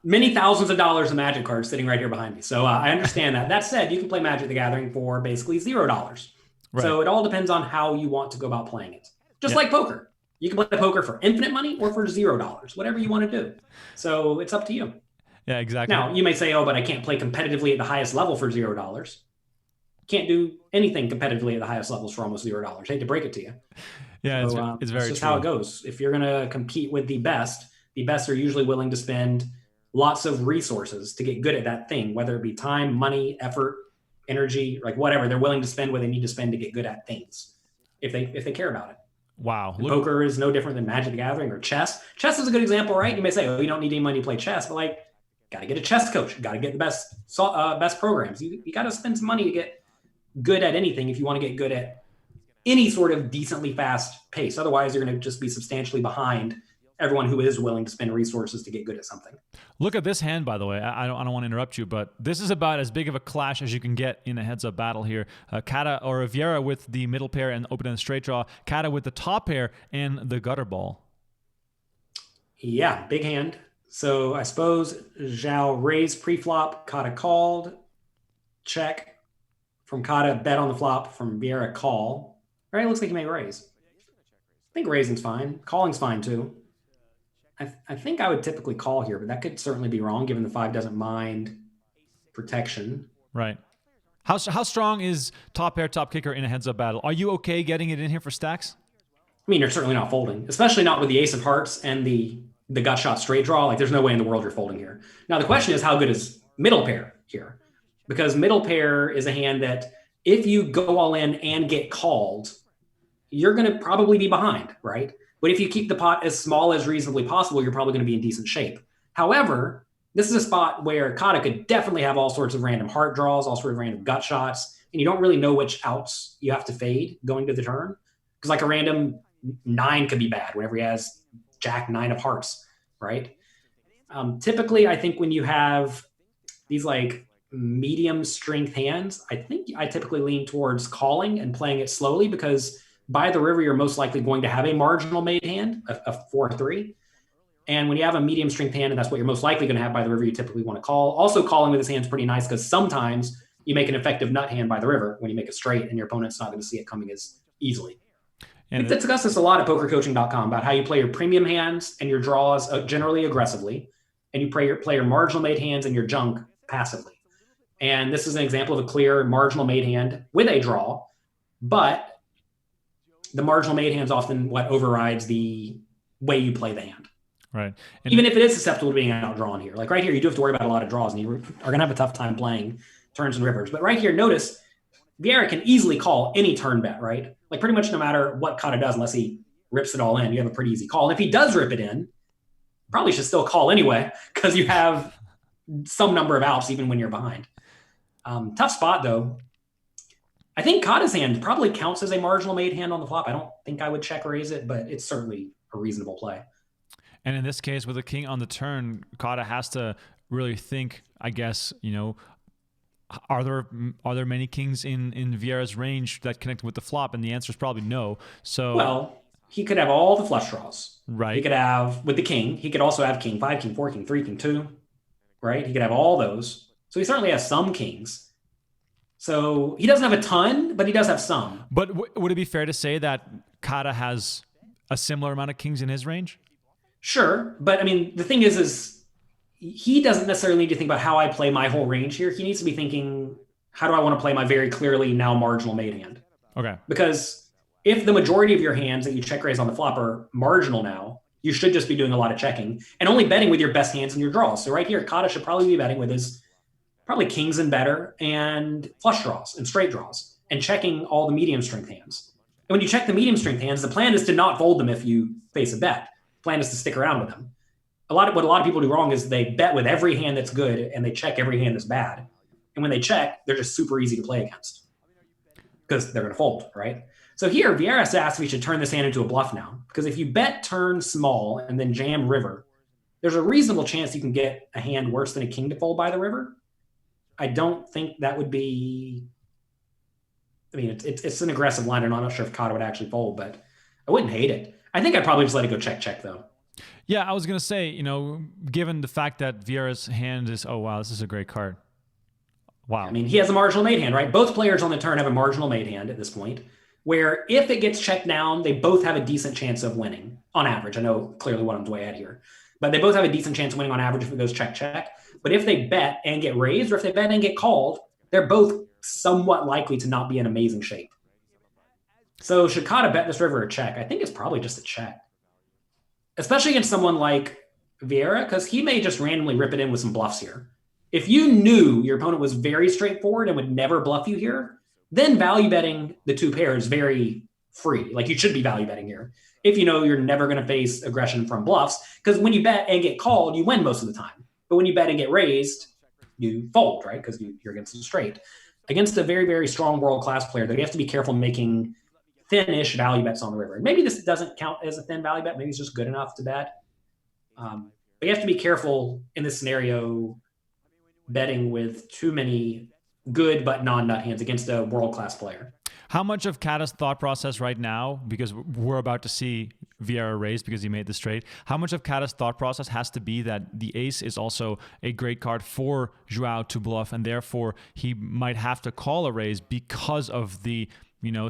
many thousands of dollars of Magic cards sitting right here behind me. So I understand that. That said, you can play Magic the Gathering for basically $0. Right. So it all depends on how you want to go about playing it. Just like poker. You can play poker for infinite money or for $0, whatever you want to do. So it's up to you. Yeah, exactly. Now, you may say, but I can't play competitively at the highest level for $0. Can't do anything competitively at the highest levels for almost $0. Hate to break it to you. Yeah, so, it's very true. Just how it goes. If you're going to compete with the best are usually willing to spend lots of resources to get good at that thing, whether it be time, money, effort, energy, like whatever. They're willing to spend what they need to spend to get good at things if they care about it. Wow. Poker is no different than Magic the Gathering or chess. Chess is a good example, right? You may say, you don't need any money to play chess, but got to get a chess coach. Got to get the best programs. You got to spend some money to get good at anything if you want to get good at any sort of decently fast pace. Otherwise, you're going to just be substantially behind everyone who is willing to spend resources to get good at something. Look at this hand, by the way. I don't want to interrupt you, but this is about as big of a clash as you can get in a heads-up battle here. Cada or Vieira with the middle pair and open and straight draw. Cada with the top pair and the gutter ball. Yeah, big hand. So I suppose Joao raised pre-flop, Cada called, check. From Cada, bet on the flop. From Vieira, call. Right, looks like he may raise. I think raising's fine. Calling's fine too. I think I would typically call here, but that could certainly be wrong given the 5 doesn't mind protection. Right. How strong is top pair, top kicker in a heads-up battle? Are you okay getting it in here for stacks? I mean, you're certainly not folding, especially not with the ace of hearts and the gut shot straight draw. There's no way in the world you're folding here. Now, the question is, how good is middle pair here? Because middle pair is a hand that if you go all in and get called, you're going to probably be behind, right? But if you keep the pot as small as reasonably possible, you're probably going to be in decent shape. However, this is a spot where Cada could definitely have all sorts of random heart draws, all sorts of random gut shots, and you don't really know which outs you have to fade going to the turn. Because a random 9 could be bad whenever he has Jack 9 of hearts, right? Typically, I think when you have these medium strength hands, I typically lean towards calling and playing it slowly because by the river, you're most likely going to have a marginal made hand, a 4-3. And when you have a medium strength hand, and that's what you're most likely going to have by the river, you typically want to call. Also, calling with his hand is pretty nice because sometimes you make an effective nut hand by the river when you make a straight and your opponent's not going to see it coming as easily. And we discussed this a lot at pokercoaching.com about how you play your premium hands and your draws generally aggressively, and you play your marginal made hands and your junk passively. And this is an example of a clear marginal made hand with a draw, but the marginal made hand is often what overrides the way you play the hand. Right. And even if it is susceptible to being outdrawn here. Right here, you do have to worry about a lot of draws, and you are going to have a tough time playing turns and rivers. But right here, notice Vieira can easily call any turn bet, right? Pretty much no matter what Cada does, unless he rips it all in, you have a pretty easy call. And if he does rip it in, probably should still call anyway, because you have some number of outs even when you're behind. Tough spot, though. I think Cada's hand probably counts as a marginal made hand on the flop. I don't think I would check raise it, but it's certainly a reasonable play. And in this case, with a king on the turn, Cada has to really think, I guess, are there many kings in Vieira's range that connect with the flop? And the answer is probably no. So well, he could have all the flush draws. Right. He could have, with the king, he could also have king 5, king 4, king 3, king 2. Right? He could have all those. So he certainly has some kings. So he doesn't have a ton, but he does have some. But would it be fair to say that Cada has a similar amount of kings in his range? Sure. But I mean, the thing is he doesn't necessarily need to think about how I play my whole range here. He needs to be thinking, how do I want to play my very clearly now marginal made hand? Okay. Because if the majority of your hands that you check raise on the flop are marginal now, you should just be doing a lot of checking and only betting with your best hands in your draws. So right here, Cada should probably be betting with his probably kings and better and flush draws and straight draws and checking all the medium strength hands. And when you check the medium strength hands, the plan is to not fold them if you face a bet. The plan is to stick around with them. What a lot of people do wrong is they bet with every hand that's good and they check every hand that's bad. And when they check, they're just super easy to play against because they're going to fold, right? So here, Vieira asks if we should turn this hand into a bluff now. Because if you bet turn small and then jam river, there's a reasonable chance you can get a hand worse than a king to fold by the river. I don't think that would be... I mean, it's an aggressive line, and I'm not sure if Cada would actually fold, but I wouldn't hate it. I think I'd probably just let it go check, though. Yeah, I was going to say, given the fact that Vieira's hand is, oh, wow, this is a great card. Wow. I mean, he has a marginal made hand, right? Both players on the turn have a marginal made hand at this point, where if it gets checked down, they both have a decent chance of winning on average. I know clearly what I'm way at here, but they both have a decent chance of winning on average if it goes check. But if they bet and get raised, or if they bet and get called, they're both somewhat likely to not be in amazing shape. So should Cada bet this river or check? I think it's probably just a check, especially against someone like Vieira, because he may just randomly rip it in with some bluffs here. If you knew your opponent was very straightforward and would never bluff you here, then value betting the two pairs very free. Like, you should be value betting here if you know you're never going to face aggression from bluffs, because when you bet and get called, you win most of the time. But when you bet and get raised, you fold, right? Because you're against the straight. Against a very, very strong world-class player, though, you have to be careful making thin-ish value bets on the river. And maybe this doesn't count as a thin value bet. Maybe it's just good enough to bet. But you have to be careful in this scenario betting with too many good but non-nut hands against a world-class player. How much of Cada's thought process right now, because we're about to see Vieira raise because he made the straight, how much of Cada's thought process has to be that the ace is also a great card for Joao to bluff, and therefore he might have to call a raise because of the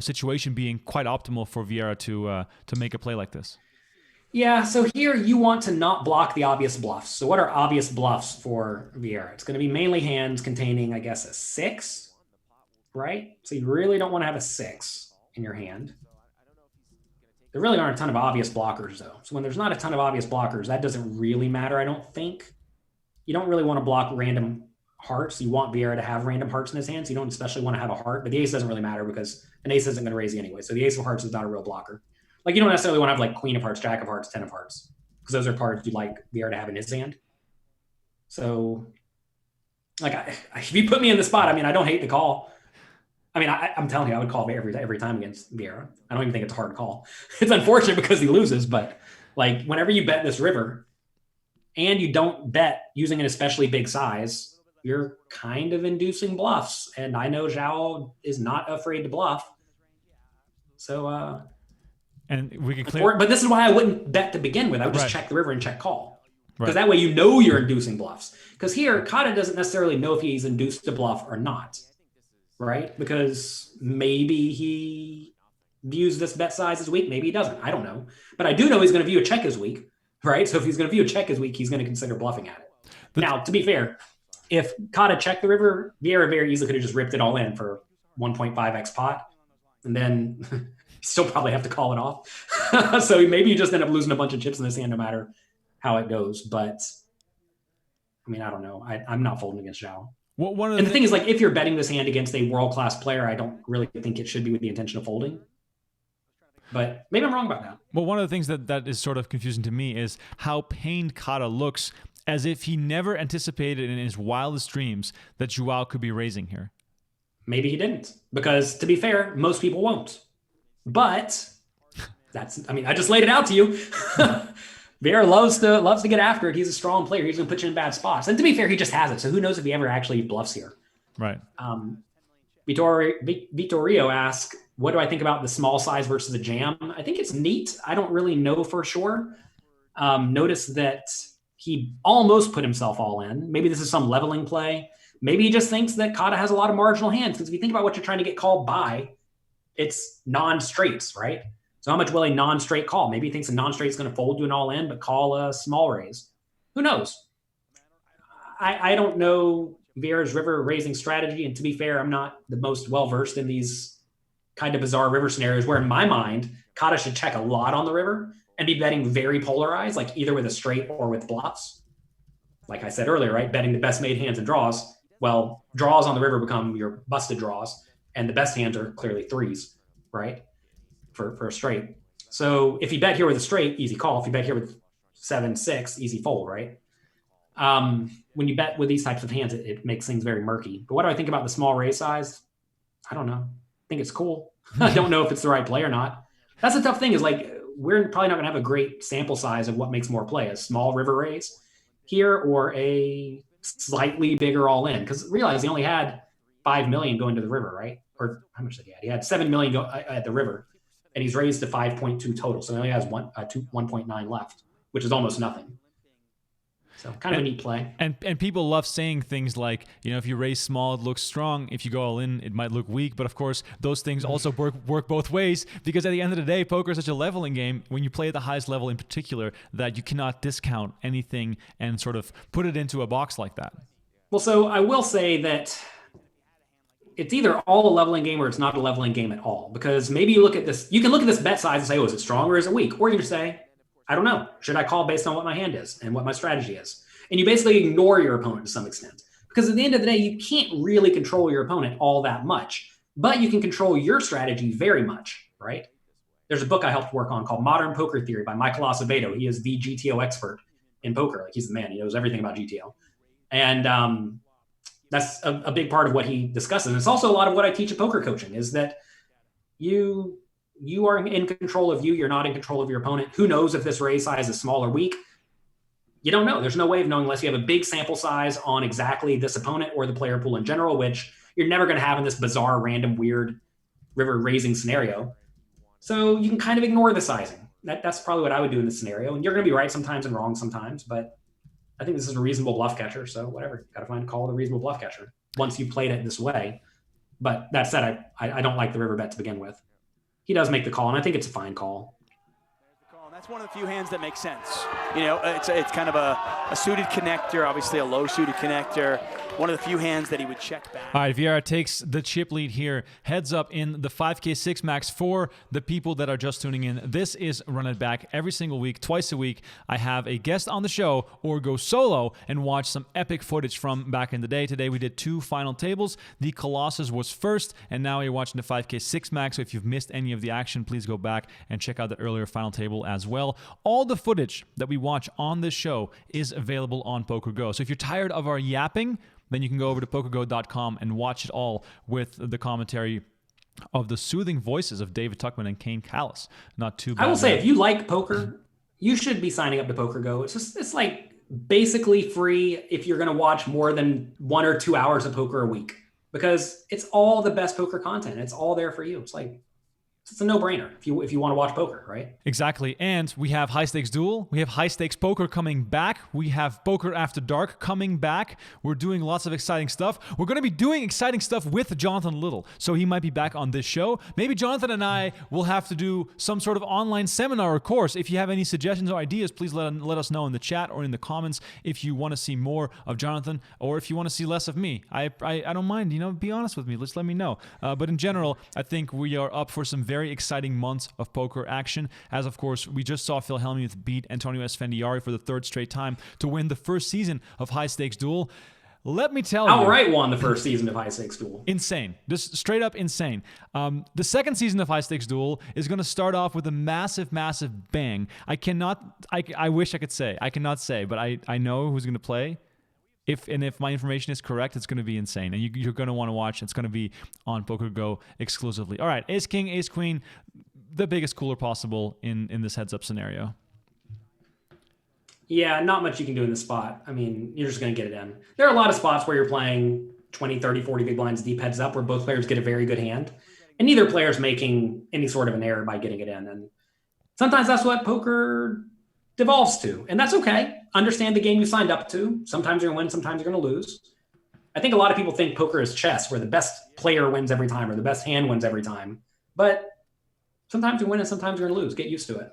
situation being quite optimal for Vieira to make a play like this? Yeah, so here you want to not block the obvious bluffs. So what are obvious bluffs for Vieira? It's going to be mainly hands containing, I guess, a 6, right? So you really don't want to have a 6 in your hand. There really aren't a ton of obvious blockers, though. So when there's not a ton of obvious blockers, that doesn't really matter, I don't think. You don't really want to block random hearts. You want Vieira to have random hearts in his hands. You don't especially want to have a heart, but the ace doesn't really matter because an ace isn't going to raise you anyway. So the ace of hearts is not a real blocker. Like, you don't necessarily want to have like queen of hearts, jack of hearts, 10 of hearts, because those are cards you'd like Vieira to have in his hand. So, like, if you put me in the spot, I mean, I don't hate the call. I mean, I'm telling you, I would call every time against Vieira. I don't even think it's a hard call. It's unfortunate because he loses, but like, whenever you bet this river and you don't bet using an especially big size, you're kind of inducing bluffs. And I know Joao is not afraid to bluff. So, and we can clear. But this is why I wouldn't bet to begin with. I would just check the river and check call. Because that way you know you're inducing bluffs. Because here, Cada doesn't necessarily know if he's induced a bluff or not, right? Because maybe he views this bet size as weak. Maybe he doesn't. I don't know. But I do know he's going to view a check as weak, right? So if he's going to view a check as weak, he's going to consider bluffing at it. Now, to be fair, if Cada checked the river, Vieira very easily could have just ripped it all in for 1.5x pot. And then... still probably have to call it off. So maybe you just end up losing a bunch of chips in this hand no matter how it goes. But, I mean, I don't know. I'm not folding against Joao. And the thing is, like, if you're betting this hand against a world-class player, I don't really think it should be with the intention of folding. But maybe I'm wrong about that. Well, one of the things that is sort of confusing to me is how pained Cada looks, as if he never anticipated in his wildest dreams that Joao could be raising here. Maybe he didn't. Because, to be fair, most people won't. But I just laid it out to you. Vieira loves to get after it. He's a strong player. He's going to put you in bad spots. And to be fair, he just has it. So who knows if he ever actually bluffs here. Right. Vittorio asked, what do I think about the small size versus the jam? I think it's neat. I don't really know for sure. Notice that he almost put himself all in. Maybe this is some leveling play. Maybe he just thinks that Cada has a lot of marginal hands. Because if you think about what you're trying to get called by, it's non-straights, right? So how much will a non-straight call? Maybe he thinks a non-straight is going to fold to an all-in, but call a small raise. Who knows? I don't know Vieira's river raising strategy. And to be fair, I'm not the most well-versed in these kind of bizarre river scenarios where in my mind, Cada should check a lot on the river and be betting very polarized, like either with a straight or with bluffs. Like I said earlier, right? Betting the best made hands and draws. Well, draws on the river become your busted draws, and the best hands are clearly threes, right? For a straight. So if you bet here with a straight, easy call. If you bet here with 7-6, easy fold, right? When you bet with these types of hands, it makes things very murky. But what do I think about the small raise size? I don't know. I think it's cool. I don't know if it's the right play or not. That's the tough thing is like, we're probably not going to have a great sample size of what makes more play, a small river raise here or a slightly bigger all in. Because realize he only had 5 million going to the river, right? Or how much did he have? He had 7 million at the river, and he's raised to 5.2 total. So he only has 1.9 left, which is almost nothing. So kind of a neat play. And people love saying things like, if you raise small, it looks strong. If you go all in, it might look weak. But of course, those things also work both ways, because at the end of the day, poker is such a leveling game when you play at the highest level in particular that you cannot discount anything and sort of put it into a box like that. Well, so I will say that it's either all a leveling game or it's not a leveling game at all, because maybe you can look at this bet size and say, oh, is it strong or is it weak? Or you can say, I don't know. Should I call based on what my hand is and what my strategy is? And you basically ignore your opponent to some extent. Because at the end of the day, you can't really control your opponent all that much, but you can control your strategy very much, right? There's a book I helped work on called Modern Poker Theory by Michael Acevedo. He is the GTO expert in poker. Like, he's the man. He knows everything about GTO. And that's a big part of what he discusses. And it's also a lot of what I teach at poker coaching is that you are in control of you. You're not in control of your opponent. Who knows if this raise size is small or weak? You don't know. There's no way of knowing unless you have a big sample size on exactly this opponent or the player pool in general, which you're never going to have in this bizarre, random, weird river raising scenario. So you can kind of ignore the sizing. That's probably what I would do in this scenario. And you're going to be right sometimes and wrong sometimes, but I think this is a reasonable bluff catcher. So whatever, got to find a call with a reasonable bluff catcher once you played it this way. But that said, I don't like the river bet to begin with. He does make the call, and I think it's a fine call. That's one of the few hands that makes sense. It's kind of a suited connector, obviously a low suited connector. One of the few hands that he would check back. All right, Vieira takes the chip lead here. Heads up in the 5K 6 max for the people that are just tuning in. This is Run It Back every single week, twice a week. I have a guest on the show or go solo and watch some epic footage from back in the day. Today we did 2 final tables. The Colossus was first, and now you're watching the 5K 6 max. So if you've missed any of the action, please go back and check out the earlier final table as well. All the footage that we watch on this show is available on PokerGo. So if you're tired of our yapping, then you can go over to PokerGo.com and watch it all with the commentary of the soothing voices of David Tuckman and Kane Callis. Not too bad. I will say, if you like poker, you should be signing up to PokerGo. It's like basically free if you're going to watch more than 1 or 2 hours of poker a week, because it's all the best poker content. It's all there for you. It's a no-brainer if you want to watch poker, right? Exactly. And we have High Stakes Duel. We have High Stakes Poker coming back. We have Poker After Dark coming back. We're doing lots of exciting stuff. We're going to be doing exciting stuff with Jonathan Little, so he might be back on this show. Maybe Jonathan and I will have to do some sort of online seminar or course. If you have any suggestions or ideas, please let us know in the chat or in the comments if you want to see more of Jonathan or if you want to see less of me. I don't mind, be honest with me. Just let me know. But in general, I think we are up for some very exciting months of poker action, as of course we just saw Phil Hellmuth beat Antonio Esfandiari for the 3rd straight time to win the first season of High Stakes Duel. Let me tell you, outright won the first season of High Stakes Duel. Insane, just straight up insane. The second season of High Stakes Duel is going to start off with a massive bang. I wish I could say, I cannot say, but I know who's going to play. If my information is correct, it's going to be insane. And you're going to want to watch. It's going to be on PokerGo exclusively. All right, Ace King, Ace Queen, the biggest cooler possible in this heads-up scenario. Yeah, not much you can do in this spot. I mean, you're just going to get it in. There are a lot of spots where you're playing 20, 30, 40 big blinds deep heads up where both players get a very good hand. And neither player is making any sort of an error by getting it in. And sometimes that's what poker devolves to. And that's okay. Understand the game you signed up to. Sometimes you're going to win, sometimes you're going to lose. I think a lot of people think poker is chess, where the best player wins every time or the best hand wins every time. But sometimes you win and sometimes you're going to lose. Get used to it.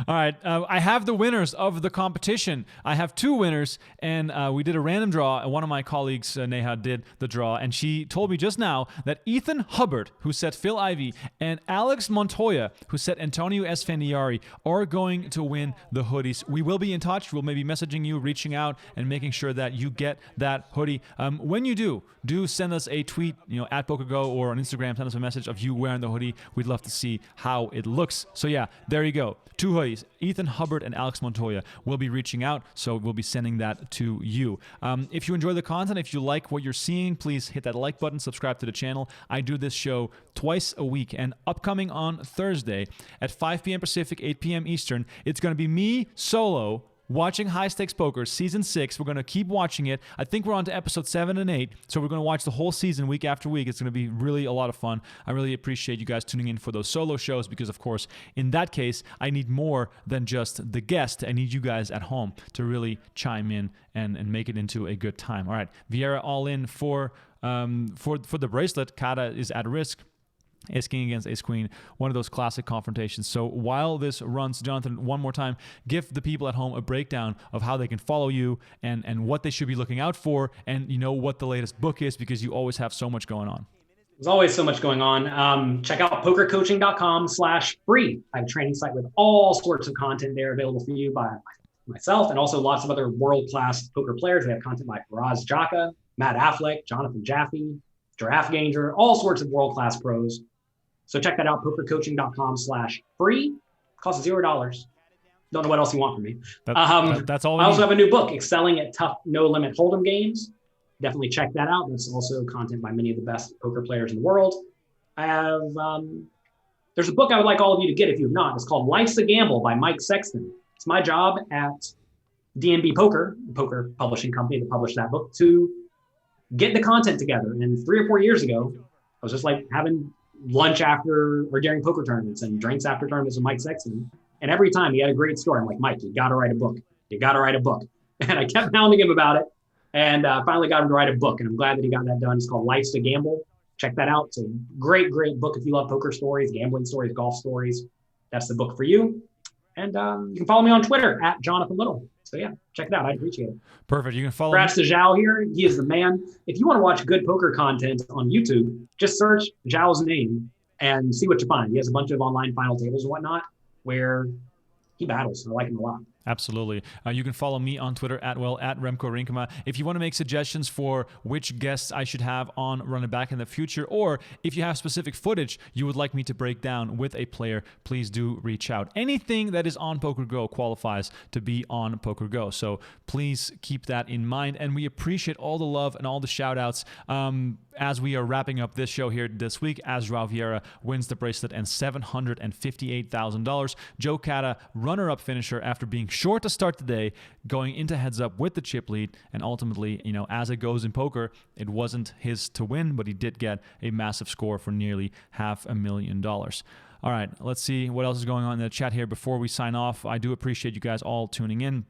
All right. I have the winners of the competition. I have 2 winners, and we did a random draw. And one of my colleagues, Neha, did the draw. And she told me just now that Ethan Hubbard, who set Phil Ivey, and Alex Montoya, who set Antonio Esfandiari, are going to win the hoodies. We will be in touch. We'll maybe messaging you, reaching out, and making sure that you get that hoodie. When you do send us a tweet, at PokerGo or on Instagram. Send us a message of you wearing the hoodie. We'd love to see how it looks. So yeah, there you go. 2 hoodies. Ethan Hubbard and Alex Montoya will be reaching out, so we'll be sending that to you. If you enjoy the content, if you like what you're seeing, please hit that like button, subscribe to the channel. I do this show twice a week, and upcoming on Thursday at 5 p.m. Pacific, 8 p.m. Eastern, it's going to be me solo watching High Stakes Poker Season 6. We're going to keep watching it. I think we're on to episode 7 and 8, so we're going to watch the whole season week after week. It's going to be really a lot of fun. I really appreciate you guys tuning in for those solo shows because, of course, in that case, I need more than just the guest. I need you guys at home to really chime in and make it into a good time. All right, Vieira all in for the bracelet. Cada is at risk. Ace King against Ace Queen, one of those classic confrontations. So while this runs, Jonathan, one more time, give the people at home a breakdown of how they can follow you and what they should be looking out for, and what the latest book is, because you always have so much going on. There's always so much going on. Check out pokercoaching.com/free. I have a training site with all sorts of content there available for you by myself and also lots of other world-class poker players. We have content by Faraz Jaka, Matt Affleck, Jonathan Jaffe, Giraffe Ganger, all sorts of world-class pros. So check that out, pokercoaching.com/free. Costs $0. Don't know what else you want from me. That's all. I also have a new book, Excelling at Tough No Limit Hold'em Games. Definitely check that out. That's also content by many of the best poker players in the world. I have, there's a book I would like all of you to get if you have not. It's called Life's a Gamble by Mike Sexton. It's my job at DNB Poker, the poker publishing company that published that book, to get the content together. And 3 or 4 years ago, I was just like having lunch after or during poker tournaments and drinks after tournaments with Mike Sexton. And every time he had a great story. I'm like, Mike, you got to write a book. You got to write a book. And I kept hounding him about it, and finally got him to write a book. And I'm glad that he got that done. It's called Life's a Gamble. Check that out. It's a great, great book if you love poker stories, gambling stories, golf stories. That's the book for you. And you can follow me on Twitter at Jonathan Little. So yeah, check it out. I'd appreciate it. Perfect. You can follow Congrats to Zhao here. He is the man. If you want to watch good poker content on YouTube, just search Zhao's name and see what you find. He has a bunch of online final tables and whatnot where he battles. I like him a lot. Absolutely. You can follow me on Twitter at Remco Rinkema. If you want to make suggestions for which guests I should have on Run It Back in the future, or if you have specific footage you would like me to break down with a player, please do reach out. Anything that is on PokerGo qualifies to be on PokerGo. So please keep that in mind. And we appreciate all the love and all the shout outs as we are wrapping up this show here this week, as Joao Vieira wins the bracelet and $758,000. Joe Cada, runner-up finisher after being short to start the day, going into heads up with the chip lead, and ultimately, as it goes in poker, it wasn't his to win, but he did get a massive score for nearly $500,000. All right, let's see what else is going on in the chat here before we sign off. I do appreciate you guys all tuning in.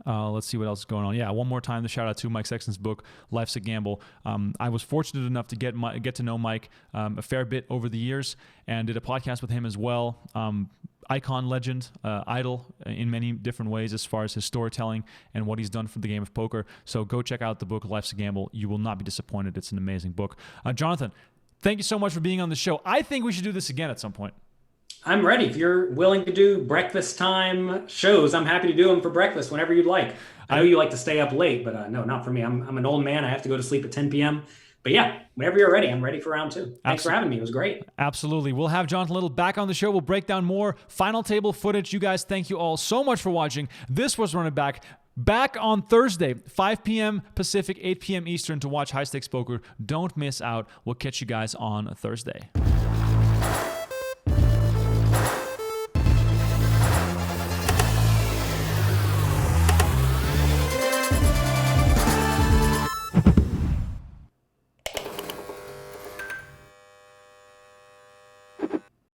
Let's see what else is going on. Yeah, one more time, the shout out to Mike Sexton's book, Life's a Gamble. I was fortunate enough to get to know Mike a fair bit over the years, and did a podcast with him as well. Icon legend, idol in many different ways as far as his storytelling and what he's done for the game of poker. So go check out the book, Life's a Gamble. You will not be disappointed. It's an amazing book. Jonathan, thank you so much for being on the show. I think we should do this again at some point. I'm ready. If you're willing to do breakfast time shows, I'm happy to do them for breakfast whenever you'd like. I know you like to stay up late, but no, not for me. I'm an old man. I have to go to sleep at 10 p.m. But yeah, whenever you're ready, I'm ready for round 2. Thanks for having me. It was great. Absolutely. We'll have Jonathan Little back on the show. We'll break down more final table footage. You guys, thank you all so much for watching. This was Run It Back. Back on Thursday, 5 p.m. Pacific, 8 p.m. Eastern to watch High Stakes Poker. Don't miss out. We'll catch you guys on Thursday.